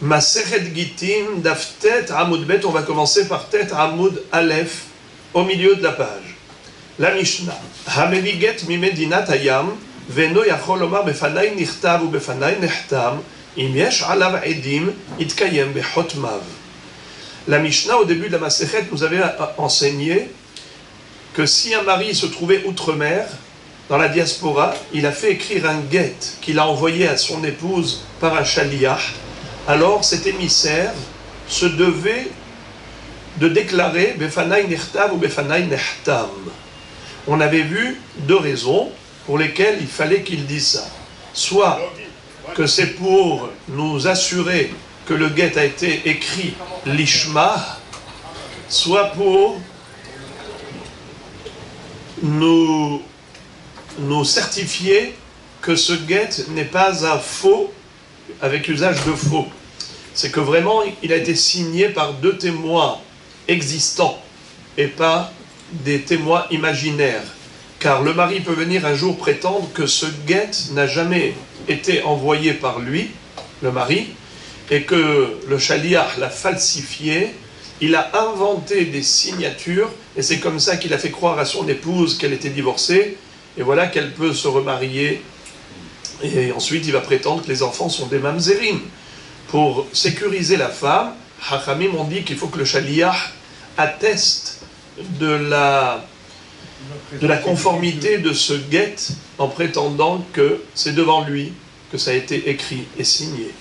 Masechet Gittin, Daf Tet Amud Bet, on va commencer par Tet Amud Aleph, au milieu de la page. La Mishnah. Hamevi get mimedinat hayam, veno yachol lomar befanai nichtav ou befanai nechtam, im yesh alav edim, itkayem bechot mav. La Mishnah, au début de la Masechet, nous avait enseigné que si un mari se trouvait outre-mer, dans la diaspora, il a fait écrire un guet qu'il a envoyé à son épouse par un shaliach. Alors cet émissaire se devait de déclarer Befanai Nechtav ou Befanai Nechtam. On avait vu deux raisons pour lesquelles il fallait qu'il dise ça. Soit que c'est pour nous assurer que le guet a été écrit l'ishma, soit pour nous certifier que ce guet n'est pas un faux avec usage de faux. C'est que vraiment il a été signé par deux témoins existants et pas des témoins imaginaires. Car le mari peut venir un jour prétendre que ce guet n'a jamais été envoyé par lui, le mari, et que le shaliach l'a falsifié, il a inventé des signatures, et c'est comme ça qu'il a fait croire à son épouse qu'elle était divorcée, et voilà qu'elle peut se remarier, et ensuite il va prétendre que les enfants sont des mamzerim. Pour sécuriser la femme, Hachamim ont dit qu'il faut que le shaliach atteste de la conformité de ce guet en prétendant que c'est devant lui que ça a été écrit et signé.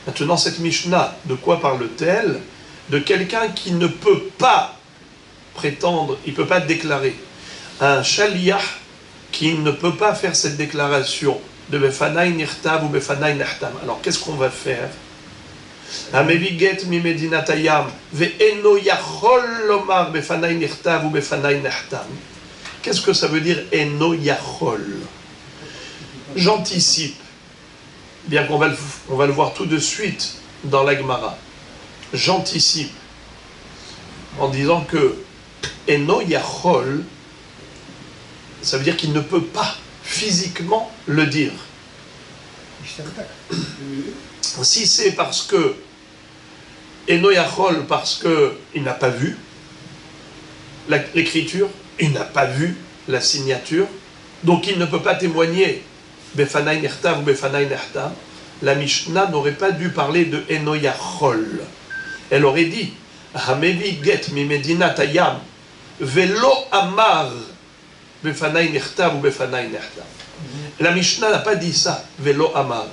Maintenant, cette Mishnah, de quoi parle-t-elle? De quelqu'un qui ne peut pas prétendre, il ne peut pas déclarer. Un shaliach qui ne peut pas faire cette déclaration de Befanai Nirtav ou Befanai Nechtam. Alors, qu'est-ce qu'on va faire? Hameviget mimedinatayam ve'eno yachol lomar Befanai Nirtav ou Befanai Nechtam. Qu'est-ce que ça veut dire eno yachol? J'anticipe, bien qu'on va le voir tout de suite dans la Gemara. J'anticipe en disant que eno yachol, ça veut dire qu'il ne peut pas physiquement le dire. Si c'est parce que Eno Yachol, parce qu'il n'a pas vu l'écriture, il n'a pas vu la signature, donc il ne peut pas témoigner Befanai Nechtav ou Befanai Nechtam, la Mishnah n'aurait pas dû parler de Eno Yachol. Elle aurait dit Hamevi get mimedinat hayam velo amar Befanai Nechtav ou Befanai Nechtam. La Mishnah n'a pas dit ça, Velo Amar.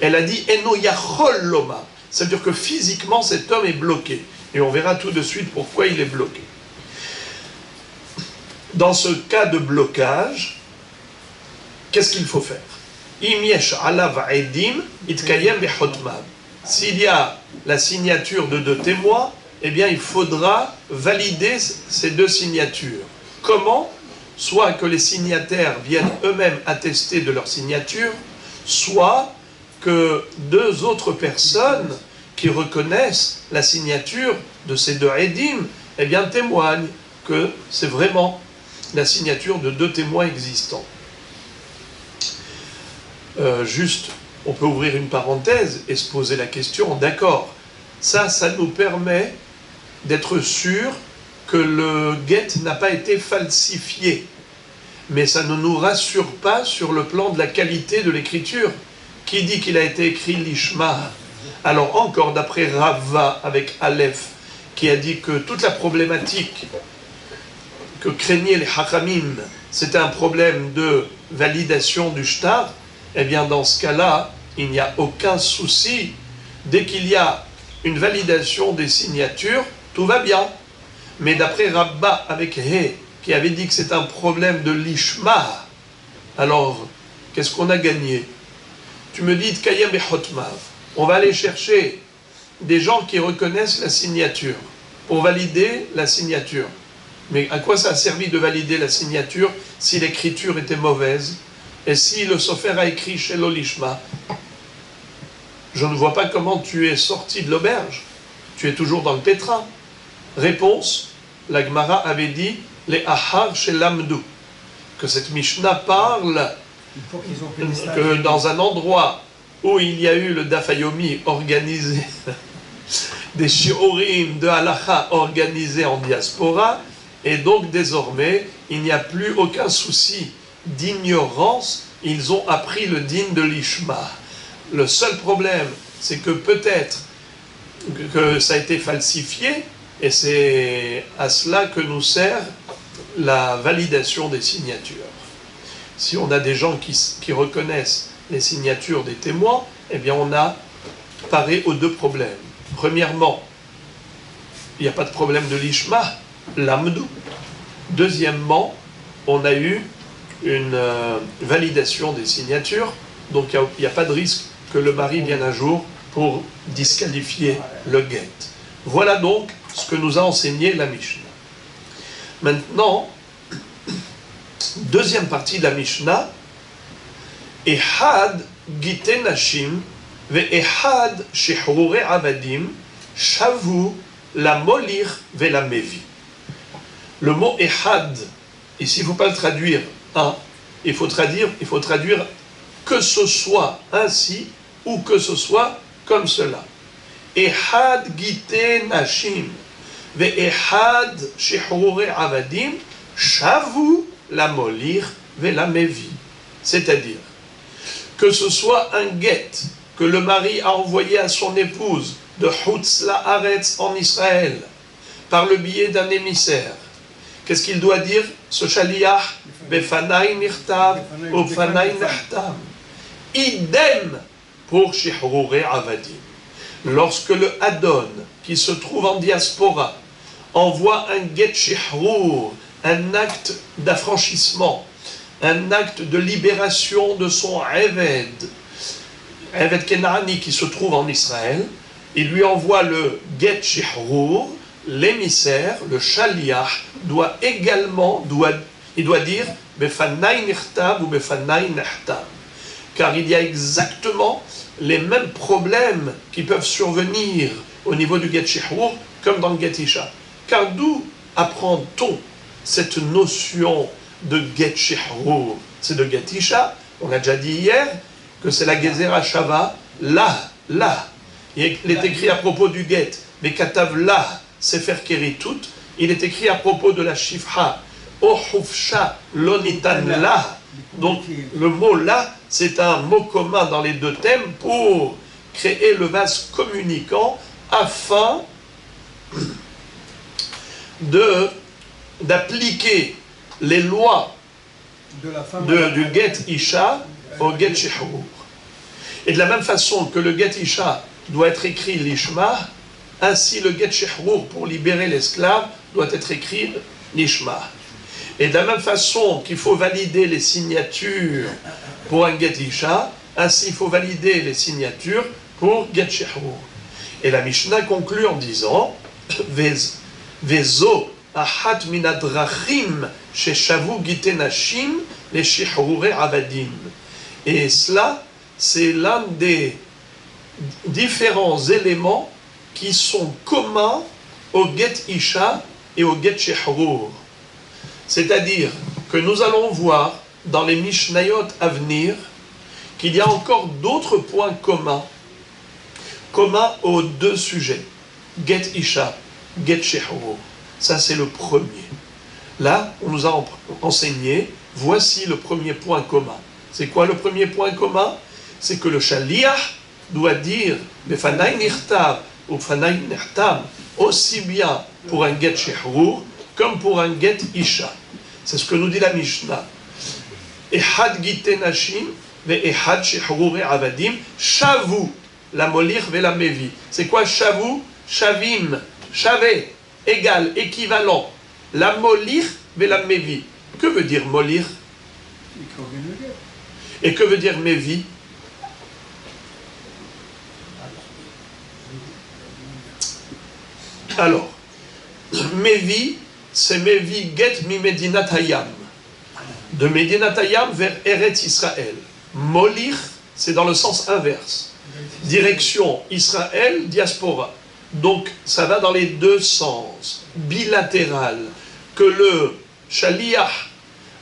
Elle a dit Eno Yachol Lomar. Ça veut dire que physiquement cet homme est bloqué. Et on verra tout de suite pourquoi il est bloqué. Dans ce cas de blocage, qu'est-ce qu'il faut faire? Im yesh alav edim itkayem bechotmav. S'il y a la signature de deux témoins, eh bien il faudra valider ces deux signatures. Comment? Soit que les signataires viennent eux-mêmes attester de leur signature, soit que deux autres personnes qui reconnaissent la signature de ces deux édim, eh bien témoignent que c'est vraiment la signature de deux témoins existants. Juste, on peut ouvrir une parenthèse et se poser la question, d'accord, ça nous permet d'être sûr que le guet n'a pas été falsifié. Mais ça ne nous rassure pas sur le plan de la qualité de l'écriture. Qui dit qu'il a été écrit l'ishma? Alors encore d'après Rava avec Aleph, qui a dit que toute la problématique que craignaient les Hachamim, c'était un problème de validation du shtar, eh bien dans ce cas-là, il n'y a aucun souci. Dès qu'il y a une validation des signatures, tout va bien. Mais d'après Rabba avec He, qui avait dit que c'est un problème de l'ishma, alors qu'est-ce qu'on a gagné? Tu me dis Tkayem bechotmav. On va aller chercher des gens qui reconnaissent la signature pour valider la signature. Mais à quoi ça a servi de valider la signature si l'écriture était mauvaise? Et si le sofer a écrit chez l'olishma? Je ne vois pas comment tu es sorti de l'auberge. Tu es toujours dans le pétrin. Réponse, la Gemara avait dit les ahar chez l'amdou, que cette Mishnah parle que dans un endroit où il y a eu le Dafayomi organisé, des shiurim de halakha organisés en diaspora, et donc désormais, il n'y a plus aucun souci d'ignorance, ils ont appris le din de l'Ishma. Le seul problème, c'est que peut-être que ça a été falsifié, et c'est à cela que nous sert la validation des signatures. Si on a des gens qui reconnaissent les signatures des témoins, eh bien on a paré aux deux problèmes. Premièrement, il n'y a pas de problème de l'ishma, l'amdou. Deuxièmement, on a eu une validation des signatures, donc il n'y a pas de risque que le mari vienne un jour pour disqualifier le guet. Voilà donc ce que nous a enseigné la Mishnah. Maintenant, deuxième partie de la Mishnah, Ehad gite nashim ve'ehad shehrure avadim shavu la molir ve'la mevi. Le mot Ehad, ici il ne faut pas le traduire un, il faut traduire que ce soit ainsi ou que ce soit comme cela. Ehad gite nashim ve'ehad shehrure avadim shavu la molir ve'la mevi. C'est-à-dire que ce soit un guet que le mari a envoyé à son épouse de Hutz La'aretz en Israël par le biais d'un émissaire. Qu'est-ce qu'il doit dire, ce shaliach? Befanai nirtav, ufanai nahtam. Idem pour Shehrure Avadim. Lorsque le Adon, qui se trouve en diaspora, envoie un guet shehrur, un acte d'affranchissement, un acte de libération de son Eved Kenani qui se trouve en Israël, il lui envoie le get shehrur, l'émissaire, le shaliach, doit également, il doit dire befanai nirtav ou befanai nahtam, car il y a exactement les mêmes problèmes qui peuvent survenir au niveau du get shehrur comme dans le get isha. Car d'où apprend-on cette notion de get shehrur? C'est de get isha. On a déjà dit hier que c'est la gezerah shava, là. Il est écrit à propos du get, mais katav là, sefer keritut, il est écrit à propos de la shifha, o hufsha lonitan là. Donc le mot là, c'est un mot commun dans les deux thèmes pour créer le vase communicant afin d'appliquer les lois du get isha au get shehrur. Et de la même façon que le get isha doit être écrit l'ishma, ainsi le get shehrur pour libérer l'esclave doit être écrit l'ishma. Et de la même façon qu'il faut valider les signatures pour un get isha, ainsi il faut valider les signatures pour get shehrur. Et la Mishnah conclut en disant Vezo ahat minadrachim sheshavu gite nashim le shehrure avadim. Et cela, c'est l'un des différents éléments qui sont communs au get isha et au get shehrur. C'est-à-dire que nous allons voir dans les Mishnayot à venir qu'il y a encore d'autres points communs aux deux sujets, get isha, get shehrur. Ça c'est le premier. Là, on nous a enseigné, voici le premier point commun. C'est quoi le premier point commun? C'est que le shaliach doit dire befanai nirtav ou befanai nahtam, aussi bien pour un get shehrur comme pour un get isha. C'est ce que nous dit la Mishnah. Ehad gite nashim ve ehad shehrure avadim shavu la molir ve la mevi. C'est quoi shavu? Shavim, shavé, égal, équivalent. La molir ve la mevi. Que veut dire molir? Et que veut dire mevi? Alors, mevi, c'est mevi get mi medinat hayam. De medinat hayam vers Eretz Israël. Molir, c'est dans le sens inverse. Direction Israël, diaspora. Donc, ça va dans les deux sens. Bilatéral. Que le shaliach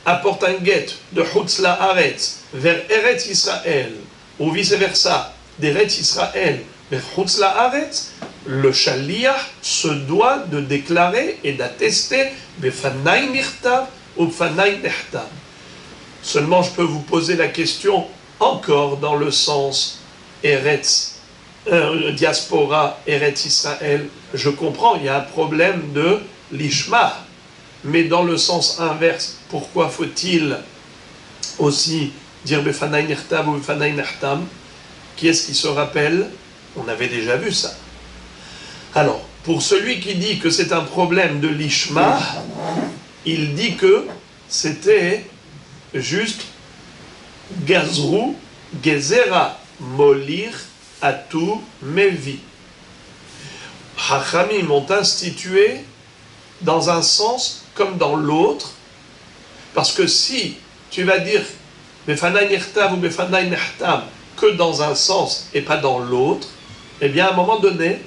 apporte un get de Hutz La'aretz vers Eretz Israël ou vice-versa, d'Eretz Israël vers Chutz La'aretz, le shaliach se doit de déclarer et d'attester Befanai Nirtav ou Befanai Nehtav. Seulement, je peux vous poser la question encore dans le sens Eretz, diaspora, Eretz Israël. Je comprends, il y a un problème de l'ishma, mais dans le sens inverse, pourquoi faut-il aussi dire Befanai Nirtav ou Befanai Nehtav? Qui est-ce qui se rappelle? On avait déjà vu ça. Alors, pour celui qui dit que c'est un problème de l'ishma, il dit que c'était juste Gazru, Gezera, Molir, Atu, Mevi. Hachamim ont institué dans un sens comme dans l'autre, parce que si tu vas dire Befanai Nirtav ou Befanai Nehtav que dans un sens et pas dans l'autre, eh bien à un moment donné,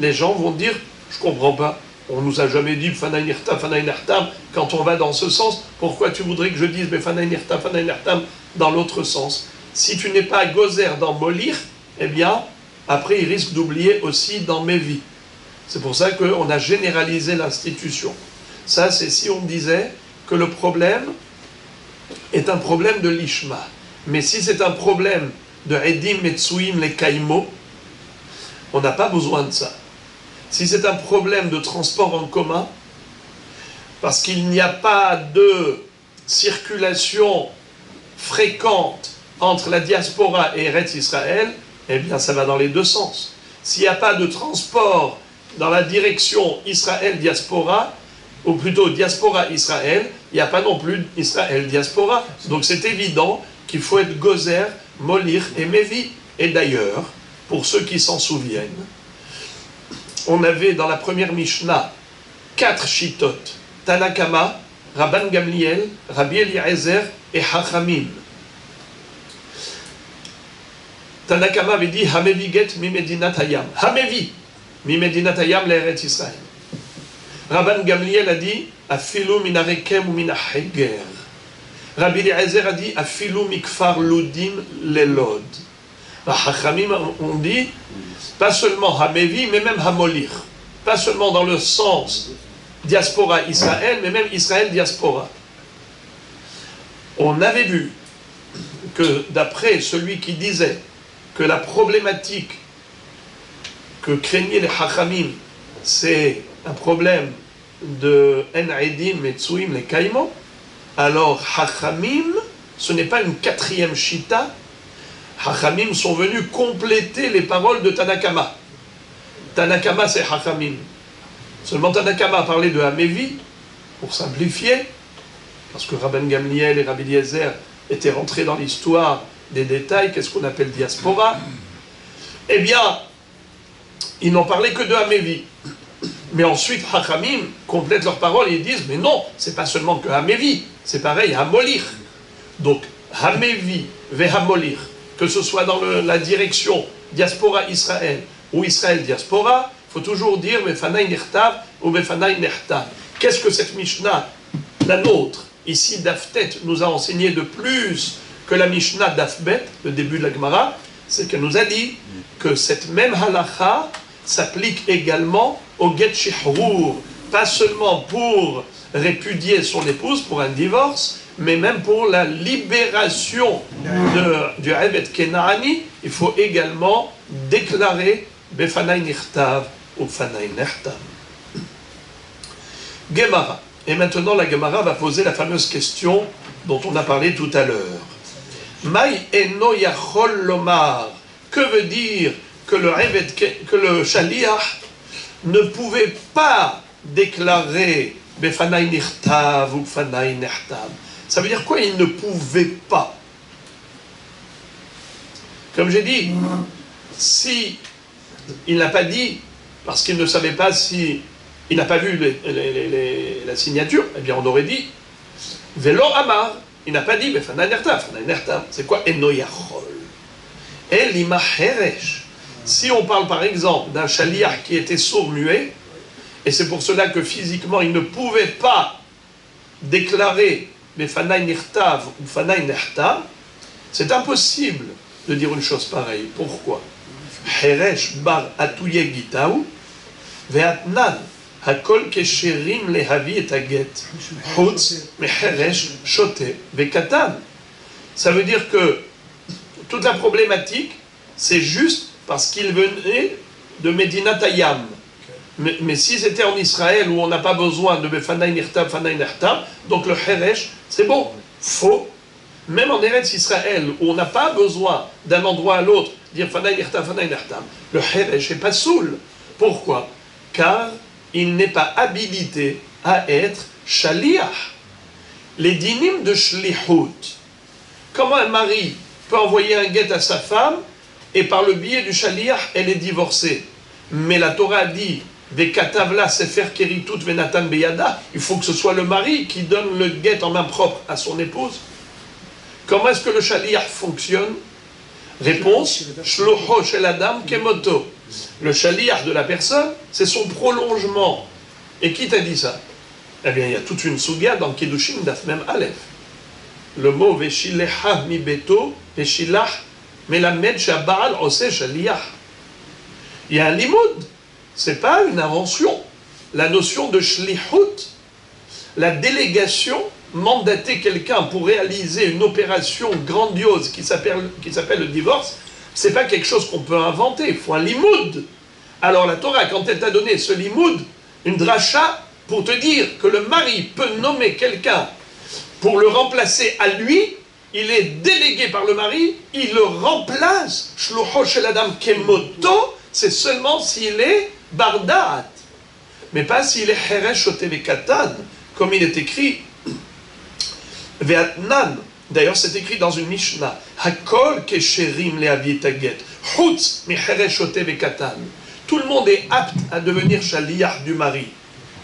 les gens vont dire, je comprends pas, on nous a jamais dit Befanai Nirtav, Befanai Nehtav, quand on va dans ce sens, pourquoi tu voudrais que je dise Befanai Nirtav, Befanai Nehtav dans l'autre sens? Si tu n'es pas gozer dans Molir, eh bien, après il risque d'oublier aussi dans Mevi. C'est pour ça qu'on a généralisé l'institution. Ça, c'est si on disait que le problème est un problème de l'ishma. Mais si c'est un problème de Edim, Metsuim, les Kaimo, on n'a pas besoin de ça. Si c'est un problème de transport en commun, parce qu'il n'y a pas de circulation fréquente entre la diaspora et Eretz Israël, eh bien ça va dans les deux sens. S'il n'y a pas de transport dans la direction Israël-diaspora, ou plutôt diaspora-Israël, il n'y a pas non plus Israël-diaspora. Donc c'est évident qu'il faut être gozer, molir et mevi. Et d'ailleurs, pour ceux qui s'en souviennent, on avait dans la première Mishnah 4 shitot, Tanakama, Rabban Gamliel, Rabbi Eliezer et Hachamim. Tanakama avait dit Hamevi get mi medinat hayam. Hamevi mi medinat hayam l'Eretz Israël. Rabban Gamliel a dit Afilu minarekem ou minaheger. Rabbi Eliezer a dit Afilu mikfar ludim lelod. Hachamim ont dit pas seulement Hamevi, mais même Hamolir. Pas seulement dans le sens diaspora Israël, mais même Israël diaspora. On avait vu que d'après celui qui disait que la problématique que craignaient les Hachamim, c'est un problème de En Edim, Metsuim, les Kaimo, alors Hachamim, ce n'est pas une quatrième Shita. Hachamim sont venus compléter les paroles de Tanakama. Tanakama, c'est Hachamim. Seulement Tanakama a parlé de Hamevi, pour simplifier, parce que Rabban Gamliel et Rabbi Eliezer étaient rentrés dans l'histoire des détails, qu'est-ce qu'on appelle diaspora. Eh bien, ils n'ont parlé que de Hamevi. Mais ensuite, Hachamim complètent leurs paroles et ils disent, mais non, c'est pas seulement que Hamevi, c'est pareil, Hamolir. Donc, Hamevi ve Hamolir, que ce soit dans la direction diaspora Israël ou Israël diaspora, il faut toujours dire Befanai Nirtav ou Befanai Nehtav. Qu'est-ce que cette Mishnah, la nôtre, ici d'Aftet, nous a enseigné de plus que la Mishnah d'Afbet, le début de la Gemara? C'est qu'elle nous a dit que cette même halacha s'applique également au get shihrur, pas seulement pour répudier son épouse pour un divorce, mais même pour la libération du Ebed Kenaani, il faut également déclarer Befanai Nirtav ou Befanai Nehtav. Gemara. Et maintenant, la Gemara va poser la fameuse question dont on a parlé tout à l'heure. Maï eno yachol lomar. Que veut dire que le shaliach ne pouvait pas déclarer Befanai Nirtav ou Befanai Nehtav? Ça veut dire quoi, il ne pouvait pas? Comme j'ai dit, si il n'a pas dit, parce qu'il ne savait pas si il n'a pas vu la signature, eh bien on aurait dit Velo Amar, il n'a pas dit Befanai Nirtav, Befanai Nehtav. C'est quoi Eno Yachol? Elima Heresh. Si on parle par exemple d'un shaliach qui était sourd-muet, et c'est pour cela que physiquement il ne pouvait pas déclarer Befanai Nirtav ou Befanai Nehtav, c'est impossible de dire une chose pareille. Pourquoi? Heresh bar atouye gitaou, ve'atnan, hakol kesherim lehavi et aget, chutz meheresh shote ve'katan. Ça veut dire que toute la problématique, c'est juste parce qu'il venait de Medina Tayyam. Mais si c'était en Israël où on n'a pas besoin de Befanay Nirtab, Fanay Nirtab, donc le Heresh, c'est bon. Faux. Même en Eretz Israël où on n'a pas besoin d'un endroit à l'autre, dire Fanay Nirtab, Fanay Nirtab, le Heresh n'est pas soul. Pourquoi? Car il n'est pas habilité à être Shaliach. Les dynimes de Shlihut. Comment un mari peut envoyer un guet à sa femme et par le biais du Shaliach, elle est divorcée? Mais la Torah dit Vekatavla sefer keritut venatan beyada, il faut que ce soit le mari qui donne le guet en main propre à son épouse. Comment est-ce que le Shaliach fonctionne? Réponse Shlocho shel adam kemoto. Le Shaliach de la personne, c'est son prolongement. Et qui t'a dit ça? Eh bien, il y a toute une sugia dans Kiddushin Daf Mem Aleph. Le mot Veshilecha mi beto, Veshilach, melamed shabaal ose Shaliach. Il y a un limoud, c'est pas une invention. La notion de shlichut, la délégation, mandater quelqu'un pour réaliser une opération grandiose qui s'appelle le divorce, c'est pas quelque chose qu'on peut inventer, il faut un limoud. Alors la Torah, quand elle t'a donné ce limoud, une dracha, pour te dire que le mari peut nommer quelqu'un pour le remplacer à lui, il est délégué par le mari, il le remplace, shlocho shel adam kemoto, c'est seulement s'il est bardaat, mais pas s'il est heresh shote katan, comme il est écrit ve'atnan. D'ailleurs, c'est écrit dans une Mishnah, hakol kesherim lehavi et aget, chutz mi heresh shote katan. Tout le monde est apte à devenir shaliach du mari,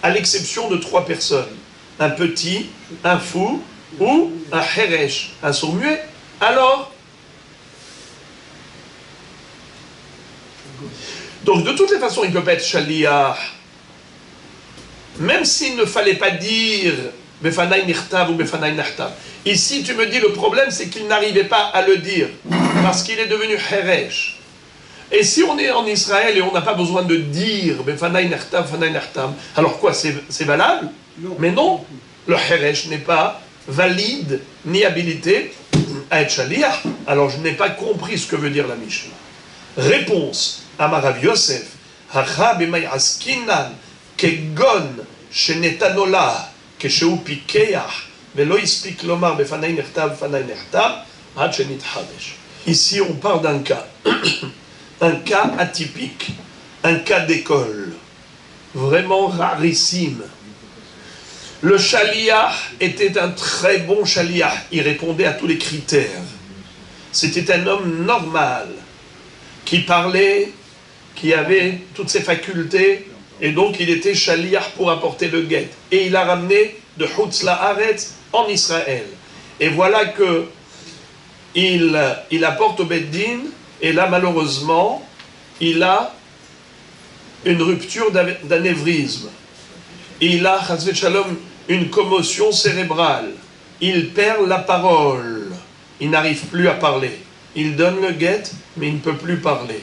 à l'exception de 3 personnes, un petit, un fou ou un heresh, un sourd-muet. Alors, donc de toutes les façons, il ne peut pas être shaliach. Même s'il ne fallait pas dire Befanay Nirtav ou Befanay Nahtav. Ici, tu me dis, le problème, c'est qu'il n'arrivait pas à le dire, parce qu'il est devenu Heresh. Et si on est en Israël et on n'a pas besoin de dire Befanay Nahtav, Befanay Nahtav, alors quoi, c'est valable? Non. Mais non, le Heresh n'est pas valide ni habilité à être Shaliach. Alors je n'ai pas compris ce que veut dire la Mishnah. Réponse à Rav Yosef, Hacha b'may askinan kegon shenetanola כשהוא פיקח ולא הספיק לומר בפני נכתב בפני נכתב עד שנתחדש. Ici on parle d'un cas, un cas atypique, un cas d'école, vraiment rarissime. Le shaliach était un très bon shaliach, il répondait à tous les critères. C'était un homme normal, qui parlait, qui avait toutes ses facultés, et donc il était shaliach pour apporter le guet. Et il a ramené de Chutz La'aretz en Israël. Et voilà que il apporte au Beddin, et là malheureusement, il a une rupture d'anévrisme. Il a, chas v'shalom, une commotion cérébrale. Il perd la parole. Il n'arrive plus à parler. Il donne le guet, mais il ne peut plus parler.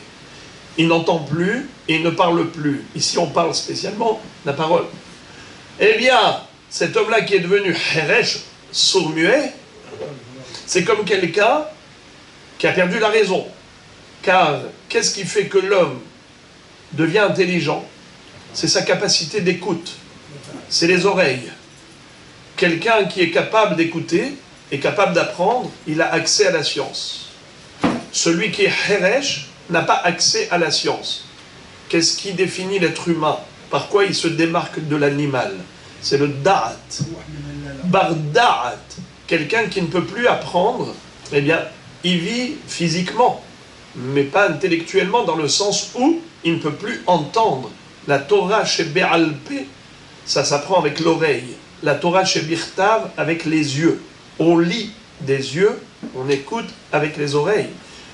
Il n'entend plus et il ne parle plus. Ici, on parle spécialement la parole. Eh bien, cet homme-là qui est devenu Heresh, sourd-muet, c'est comme quelqu'un qui a perdu la raison. Car qu'est-ce qui fait que l'homme devient intelligent? C'est sa capacité d'écoute. C'est les oreilles. Quelqu'un qui est capable d'écouter, est capable d'apprendre, il a accès à la science. Celui qui est Heresh n'a pas accès à la science. Qu'est-ce qui définit l'être humain? Par quoi il se démarque de l'animal? C'est le da'at. Bar da'at. Quelqu'un qui ne peut plus apprendre, eh bien, il vit physiquement, mais pas intellectuellement, dans le sens où il ne peut plus entendre. La Torah chez Be'alpé, ça s'apprend avec l'oreille. La Torah chez Birtav, avec les yeux. On lit des yeux, on écoute avec les oreilles.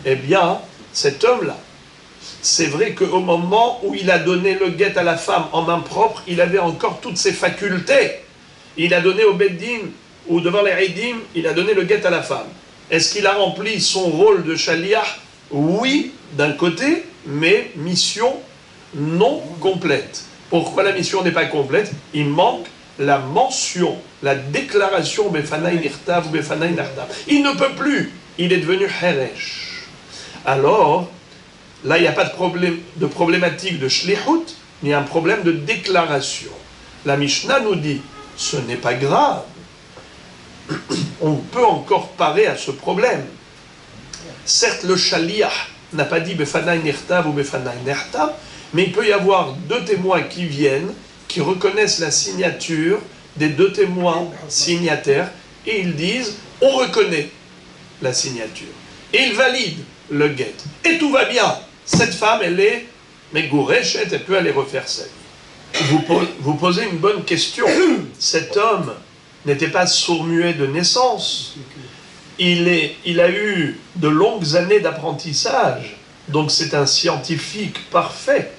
Eh bien, cet homme-là, c'est vrai qu'au moment où il a donné le guet à la femme en main propre, il avait encore toutes ses facultés. Il a donné au Beddin, ou devant les Eidim, il a donné le guet à la femme. Est-ce qu'il a rempli son rôle de shaliach? Oui, d'un côté, mais mission non complète. Pourquoi la mission n'est pas complète? Il manque la mention, la déclaration Befanaï Nirtav ou Befanaï Nartav. Il ne peut plus, il est devenu Heresh. Alors, là, il n'y a pas de problématique de Shlichut, il y a un problème de déclaration. La Mishnah nous dit, ce n'est pas grave, on peut encore parer à ce problème. Certes, le Shaliach n'a pas dit Befanaï Nirtav ou Befanaï Nartav, mais il peut y avoir deux témoins qui viennent, qui reconnaissent la signature des deux témoins signataires, et ils disent, on reconnaît la signature. Et ils valident le guet. Et tout va bien. Cette femme, elle est Megourechet, elle peut aller refaire sa vie. Vous posez une bonne question. Cet homme n'était pas sourd-muet de naissance. Il a eu de longues années d'apprentissage, donc c'est un scientifique parfait.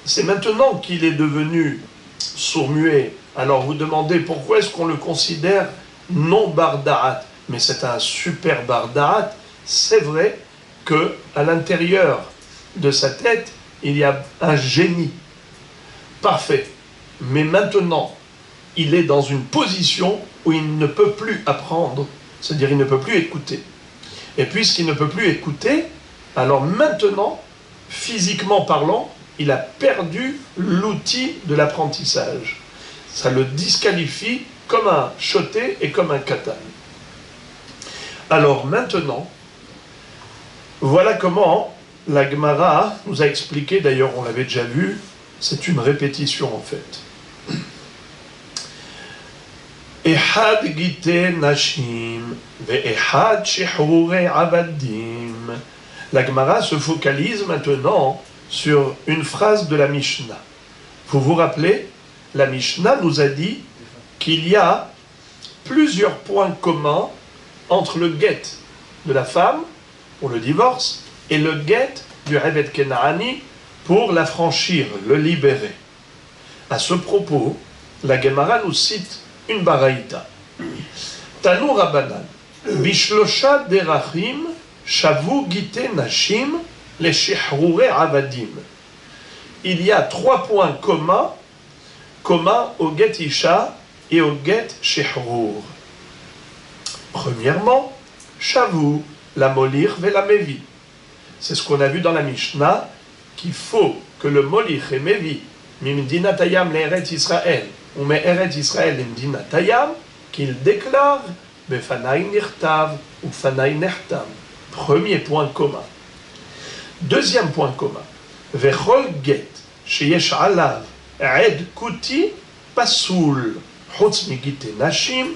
C'est maintenant qu'il est devenu sourd-muet. Alors vous demandez pourquoi est-ce qu'on le considère non barda'at? Mais c'est un super barda'at. C'est vrai qu'à l'intérieur de sa tête, il y a un génie parfait. Mais maintenant, il est dans une position où il ne peut plus apprendre, c'est-à-dire il ne peut plus écouter. Et puisqu'il ne peut plus écouter, alors maintenant, physiquement parlant, il a perdu l'outil de l'apprentissage. Ça le disqualifie comme un choté et comme un katan. Alors maintenant, voilà comment la Gemara nous a expliqué, d'ailleurs on l'avait déjà vu, c'est une répétition en fait. Ehad gite nashim ve'ehad shehrure avadim. La Gemara se focalise maintenant sur une phrase de la Mishnah. Vous vous rappelez, la Mishnah nous a dit qu'il y a plusieurs points communs entre le guet de la femme pour le divorce et le guet du Eved Kenaani pour l'affranchir, le libérer. À ce propos, la Gemara nous cite une baraïta. Tanu Rabbanan, Bishlosha derachim, shavu gite nashim, les shehrure avadim. Il y a 3 points communs au get isha et au get shehrur. Premièrement, shavu, la molir ve la mevi. C'est ce qu'on a vu dans la Mishnah, qu'il faut que le molir et mevi, mimdina tayam l'eret Israël, ou me'eret Israël mimdina tayam, qu'il déclare befanaï nirtav ou fanaï nertam. Premier point commun. Deuxième point commun. Vechol get, sheyesh alav, ed kuti, pasoul, chutz migite nashim,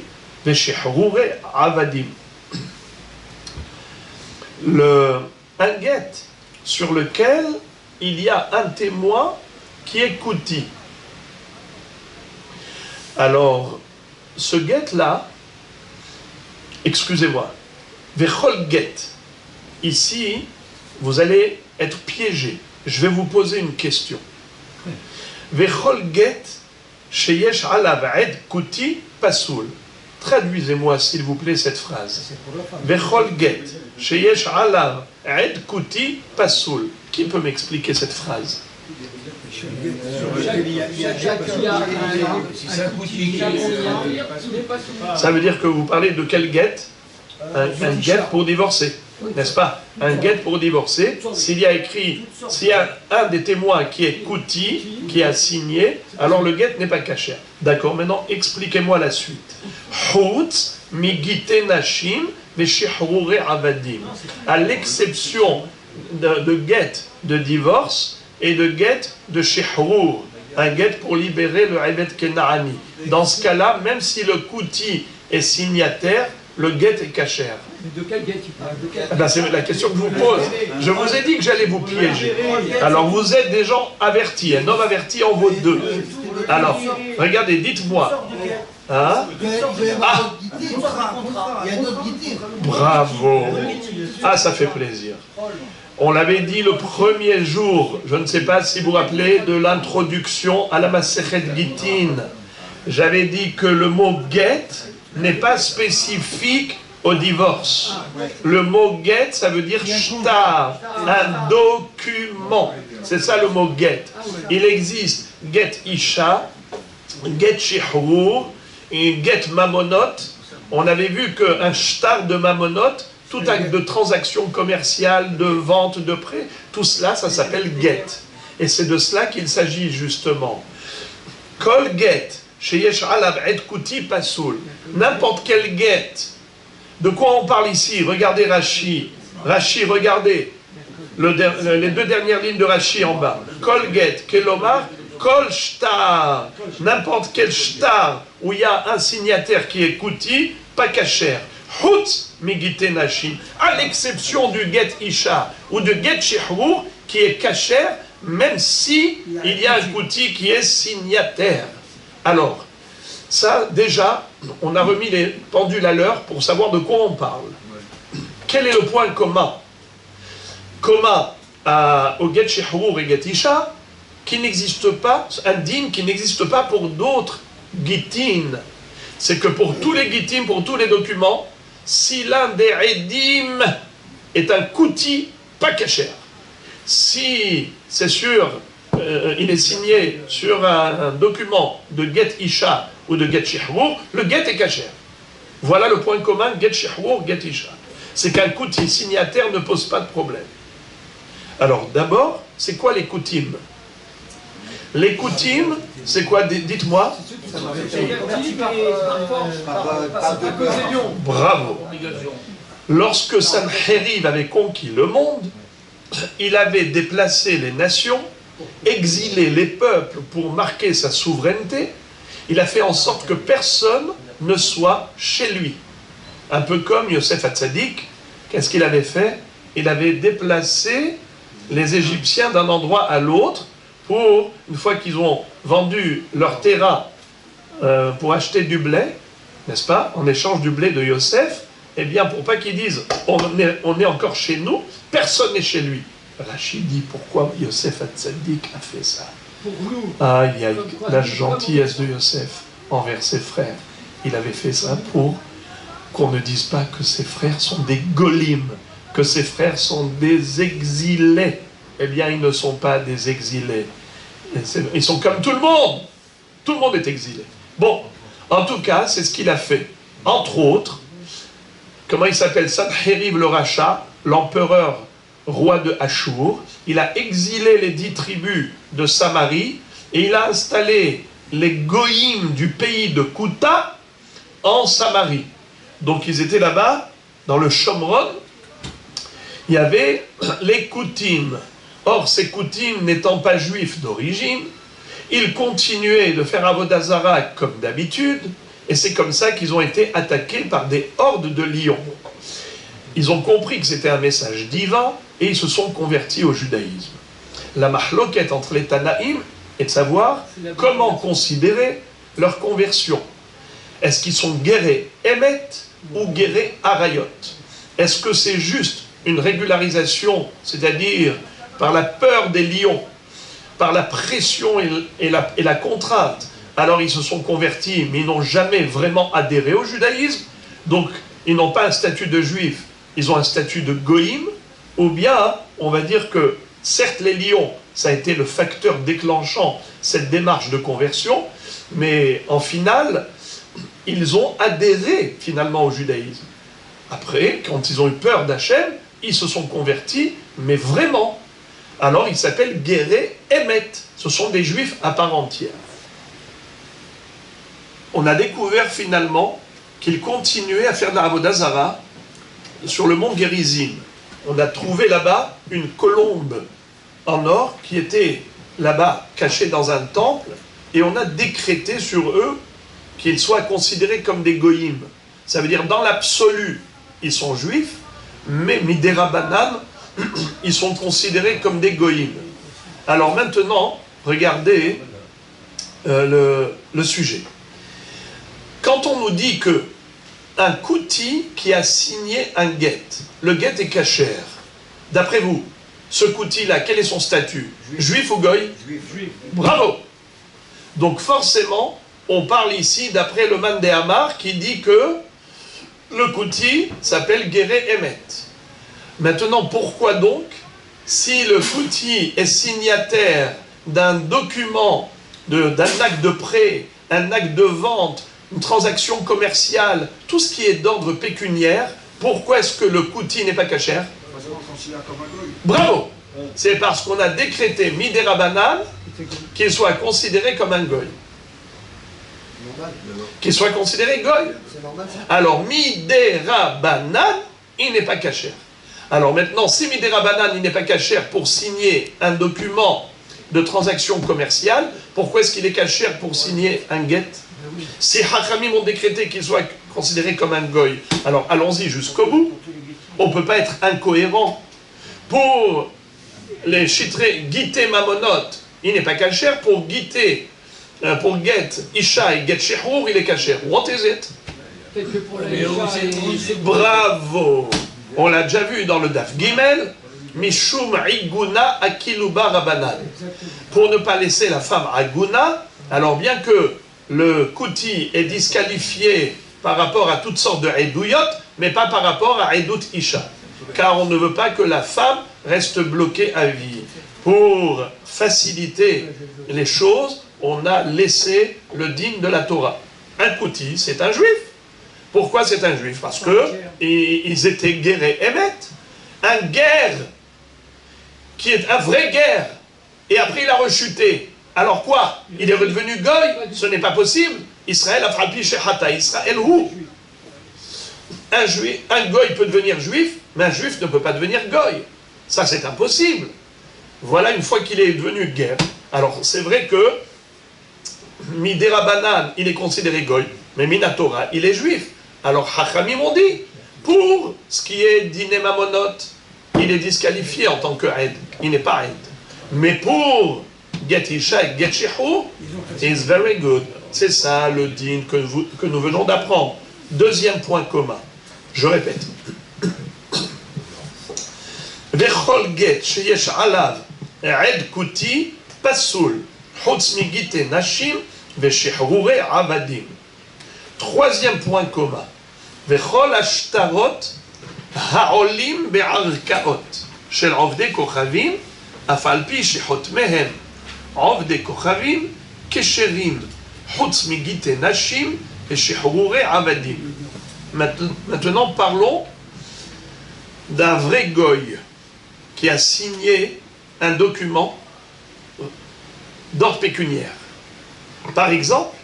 veshehrure avadim. Un get sur lequel il y a un témoin qui est kuti. Alors, ce get-là, excusez-moi, vechol get, ici, vous allez être piégé. Je vais vous poser une question. Vechol get, sheyesh alav ed kuti pasoul. Traduisez-moi, s'il vous plaît, cette phrase. Vechol get, sheyesh alav ed kuti pasoul. Qui peut m'expliquer cette phrase? Ça veut dire que vous parlez de quel get? Un get pour divorcer, n'est-ce pas? Un get pour divorcer, s'il y a un des témoins qui est kuti, qui a signé, alors le get n'est pas caché. D'accord, maintenant expliquez-moi la suite. Chutz migite nashim veshehrure avadim. À l'exception de get de divorce et de get de shehrur, un get pour libérer le Eved Kenaani. Dans ce cas-là, même si le kuti est signataire, le get est cachère. De quel get tu parles? C'est la question que je vous pose. Je vous ai dit que j'allais vous piéger. Alors vous êtes des gens avertis. Un homme averti en vaut 2. Alors, regardez, dites-moi. Hein? Ah. Bravo. Ah, ça fait plaisir. On l'avait dit le premier jour, je ne sais pas si vous vous rappelez, de l'introduction à la Masechet Gittin. J'avais dit que le mot get n'est pas spécifique au divorce. Le mot get, ça veut dire shtar, un document. C'est ça le mot get. Il existe get isha, get shihrur et get mamonot. On avait vu qu'un shtar de mamonot, tout acte de transaction commerciale, de vente, de prêt, tout cela, ça s'appelle get. Et c'est de cela qu'il s'agit justement. Kol get, sheyesh alav et kuti pasoul. N'importe quel get. De quoi on parle ici? Regardez Rashi. Rashi, regardez. Les deux dernières lignes de Rashi en bas. Kol get, kelomar, kol shtar. N'importe quel shtar où il y a un signataire qui est kuti, pas kasher. Hut migite nashim. À l'exception du get isha ou du get shihrur qui est kasher, même si il y a un kuti qui est signataire. Alors, ça, déjà, on a remis les pendules à l'heure pour savoir de quoi on parle. Quel est le point commun? Commun au get shihrur et get isha, qui n'existe pas, un din qui n'existe pas pour d'autres gitin. C'est que pour tous les gitim, pour tous les documents, si l'un des edim est un kuti, pas kasher. Si, c'est sûr, il est signé sur un document de get isha ou de get shihrur, le get est kasher. Voilà le point commun, get shihrur, get isha. C'est qu'un kuti signataire ne pose pas de problème. Alors d'abord, c'est quoi les kutim? Les kutim, c'est quoi? Dites-moi. Bravo. Lorsque Sancheriv avait conquis le monde, il avait déplacé les nations, exilé les peuples pour marquer sa souveraineté. Il a fait en sorte que personne ne soit chez lui. Un peu comme Yosef Hatzadik, qu'est-ce qu'il avait fait? Il avait déplacé les Égyptiens d'un endroit à l'autre pour, une fois qu'ils ont vendu leur terrain pour acheter du blé, n'est-ce pas, en échange du blé de Yosef, eh bien, pour pas qu'ils disent on est encore chez nous, personne n'est chez lui. Rachid dit pourquoi Yosef Hatzadik a fait ça. Pour nous. Aïe, aïe, la gentillesse de Yosef envers ses frères. Il avait fait ça pour qu'on ne dise pas que ses frères sont des golim, que ses frères sont des exilés. Eh bien, ils ne sont pas des exilés. Ils sont comme tout le monde. Tout le monde est exilé. Bon, en tout cas, c'est ce qu'il a fait. Entre autres, comment il s'appelle? Sancheriv le Racha, l'empereur roi de Achour. Il a exilé les 10 tribus de Samarie et il a installé les goïms du pays de Kouta en Samarie. Donc ils étaient là-bas, dans le Shomron. Il y avait les Koutim. Or, ces Koutim n'étant pas juifs d'origine, ils continuaient de faire Avodah Zara comme d'habitude, et c'est comme ça qu'ils ont été attaqués par des hordes de lions. Ils ont compris que c'était un message divin, et ils se sont convertis au judaïsme. La mahloquette entre les Tanaïm est de savoir comment considérer leur conversion. Est-ce qu'ils sont guérés Emet ou guérés Arayot? Est-ce que c'est juste une régularisation, c'est-à-dire par la peur des lions, par la pression et la contrainte, alors ils se sont convertis, mais ils n'ont jamais vraiment adhéré au judaïsme, donc ils n'ont pas un statut de juif, ils ont un statut de goïm, ou bien on va dire que certes les lions, ça a été le facteur déclenchant cette démarche de conversion, mais en finale, ils ont adhéré finalement au judaïsme. Après, quand ils ont eu peur d'Hachem, ils se sont convertis, mais vraiment. Alors ils s'appellent Guéré Emet. Ce sont des juifs à part entière. On a découvert finalement qu'ils continuaient à faire de la Avodah Zara sur le mont Gerizim. On a trouvé là-bas une colombe en or qui était là-bas cachée dans un temple et on a décrété sur eux qu'ils soient considérés comme des goïms. Ça veut dire dans l'absolu, ils sont juifs, mais Midera Banan, ils sont considérés comme des goïms. Alors maintenant, regardez le sujet. Quand on nous dit que un kouti qui a signé un get, le get est kasher, d'après vous, ce kouti-là, quel est son statut? Juif ou goï? Juif. Bravo. Donc forcément, on parle ici d'après le Man de Hamar qui dit que le Kouti s'appelle Guéré Emet. Maintenant, pourquoi donc, si le Kouti est signataire d'un document, d'un acte de prêt, un acte de vente, une transaction commerciale, tout ce qui est d'ordre pécuniaire, pourquoi est-ce que le Kouti n'est pas cachère? Bravo! C'est parce qu'on a décrété Midera Banan qu'il soit considéré comme un goy. Qu'il soit considéré goy. Alors, Midera Banan, il n'est pas cachère. Alors maintenant, si Midera Banan, il n'est pas cachère pour signer un document de transaction commerciale, pourquoi est-ce qu'il est cachère pour signer un get? Si Hachamim ont décrété qu'il soit considéré comme un goy, alors allons-y jusqu'au bout. On ne peut pas être incohérent. Pour les chitrés, guité mamonot, il n'est pas cachère. Pour guité, pour get isha et get shehour, il est cachère. What is it? Bravo! On l'a déjà vu dans le Daf Gimel. Mishum iguna akiluba rabanan. Pour ne pas laisser la femme aguna, alors bien que le Kouti est disqualifié par rapport à toutes sortes de Edouyot, mais pas par rapport à Edout Isha. Car on ne veut pas que la femme reste bloquée à vie. Pour faciliter les choses, on a laissé le digne de la Torah. Un Kouti, c'est un juif. Pourquoi c'est un juif? Parce que ils étaient guérés Emet. Un guerre, qui est un vrai guerre, et après il a rechuté. Alors quoi? Il est redevenu goy? Ce n'est pas possible. Israël a frappé chez Hata. Israël où? Un goy peut devenir juif, mais un juif ne peut pas devenir goy. Ça, c'est impossible. Voilà, une fois qu'il est devenu guerre. Alors, c'est vrai que Midera Banan, il est considéré goy, mais Minatora, il est juif. Alors, Hachamim m'ont dit, pour ce qui est Diné Mamonot, il est disqualifié en tant que Aid. Il n'est pas Aid. Mais pour Get Isha et Get Shehu, is very good. C'est ça le din que nous venons d'apprendre. Deuxième point commun. Je répète. Vechol get sheyesh alav Aid Kuti pasul chutz migite nashim veshehurure avadim. Troisième point commun. Vechol ashtarot ha'olim be'arkaot shel ovdei kochavim אף על פי שחותמיהם עובדי כוכבים כשרים חוץ מגיטי נשים ושחרורי עבדים. Maintenant parlons d'un vrai goy qui a signé un document d'ordre pécuniaire. Par exemple,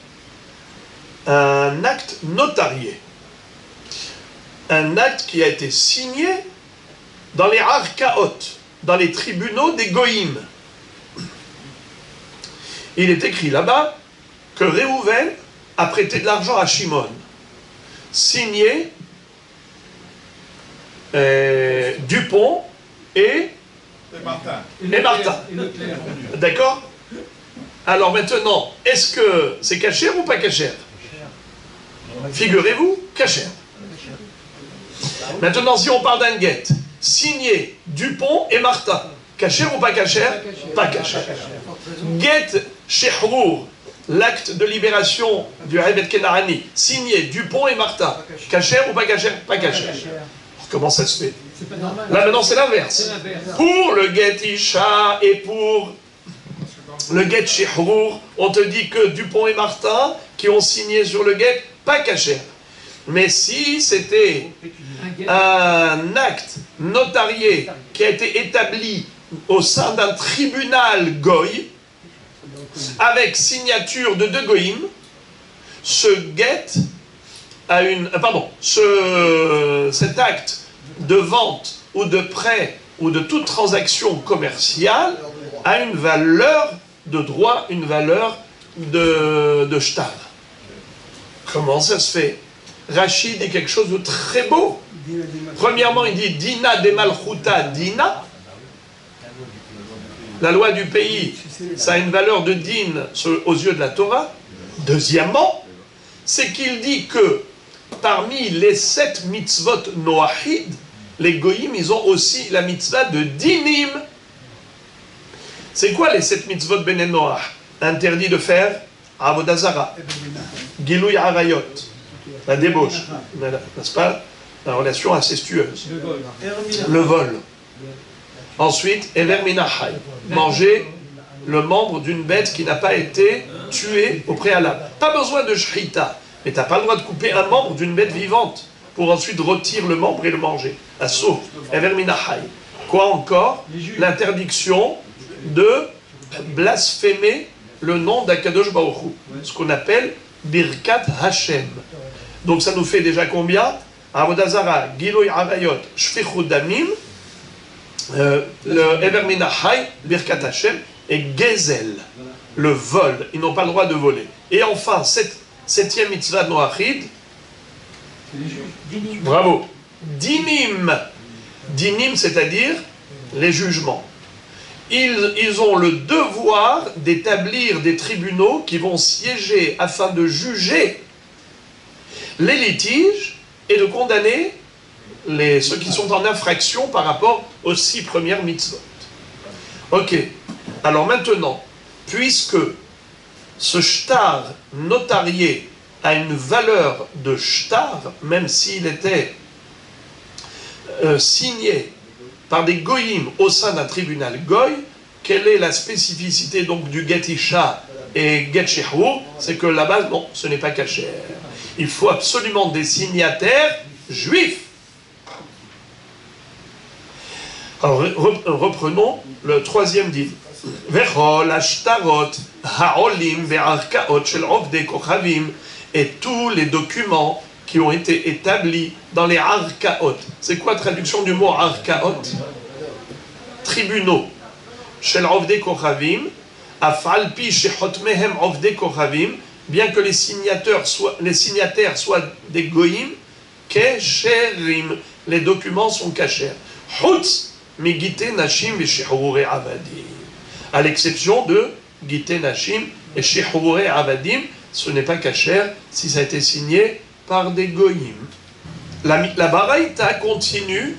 un acte notarié. Un acte qui a été signé dans les arkaot, dans les tribunaux des goïms. Il est écrit là-bas que Réhouven a prêté de l'argent à Shimon, signé Dupont et Martin. D'accord? Alors maintenant, est-ce que c'est cachère ou pas cachère? Figurez-vous, cachère. Maintenant, si on parle d'un guet, signé Dupont et Martin, cachère ou pas cachère? Pas cachère. Get Shehrur, l'acte de libération du Hebet Kenarani, signé Dupont et Martin, cachère ou pas cachère? Pas cachère. Comment ça se fait? Là maintenant c'est l'inverse. Pour le Get Isha et pour le Get Shehrur, on te dit que Dupont et Martin, qui ont signé sur le Get, pas cachère. Mais si c'était un acte notarié qui a été établi au sein d'un tribunal goy, avec signature de deux goïms, ce get a cet acte de vente ou de prêt ou de toute transaction commerciale a une valeur de droit, une valeur de shtar. Comment ça se fait? Rachid dit quelque chose de très beau. Premièrement, il dit Dina de Malchuta Dina. La loi du pays, ça a une valeur de din aux yeux de la Torah. Deuxièmement, c'est qu'il dit que parmi les 7 mitzvot noachid, les goïms, ils ont aussi la mitzvah de dinim. C'est quoi les 7 mitzvot benen Noach? Interdit de faire avodah zara, gilui arayot, La débauche, n'est-ce pas? La relation incestueuse. Le vol. Ensuite, Ever Minachai. Manger le membre d'une bête qui n'a pas été tuée au préalable. Pas besoin de shrita, mais tu n'as pas le droit de couper un membre d'une bête vivante pour ensuite retirer le membre et le manger. Assaut. Ever Minachai. Quoi encore? L'interdiction de blasphémer le nom d'Akadosh Baruch Hu, ce qu'on appelle Birkat Hashem. Donc ça nous fait déjà combien? Avodah Zara, Giloy Arayot, Shfichut Damim, le Ever Minachai, Birkat Hashem, et Gezel, le vol. Ils n'ont pas le droit de voler. Et enfin, septième mitzvah de Noachid, bravo, Dinim. Dinim, c'est-à-dire les jugements. Ils ont le devoir d'établir des tribunaux qui vont siéger afin de juger les litiges et de condamner ceux qui sont en infraction par rapport aux 6 premières mitzvot. Ok, alors maintenant, puisque ce shtar notarié a une valeur de shtar, même s'il était signé par des goyim au sein d'un tribunal goy, quelle est la spécificité donc du get isha et get shihur? C'est que là-bas, non, ce n'est pas kasher. Il faut absolument des signataires juifs. Alors, reprenons le troisième livre. Vechol ashtarot ha'olim ve'arkaot shel ovdei kochavim, et tous les documents qui ont été établis dans les arkaot. C'est quoi la traduction du mot arkaot? Tribunaux. Shel ovdei kochavim, afal pi shechotmehem ovdei kochavim, bien que les signataires soient des goyim, kesherim, les documents sont kashers. Chutz mi gite nashim et shehurei avadim. À l'exception de gite nashim et shehurei avadim, ce n'est pas kasher si ça a été signé par des goyim. La baraïta continue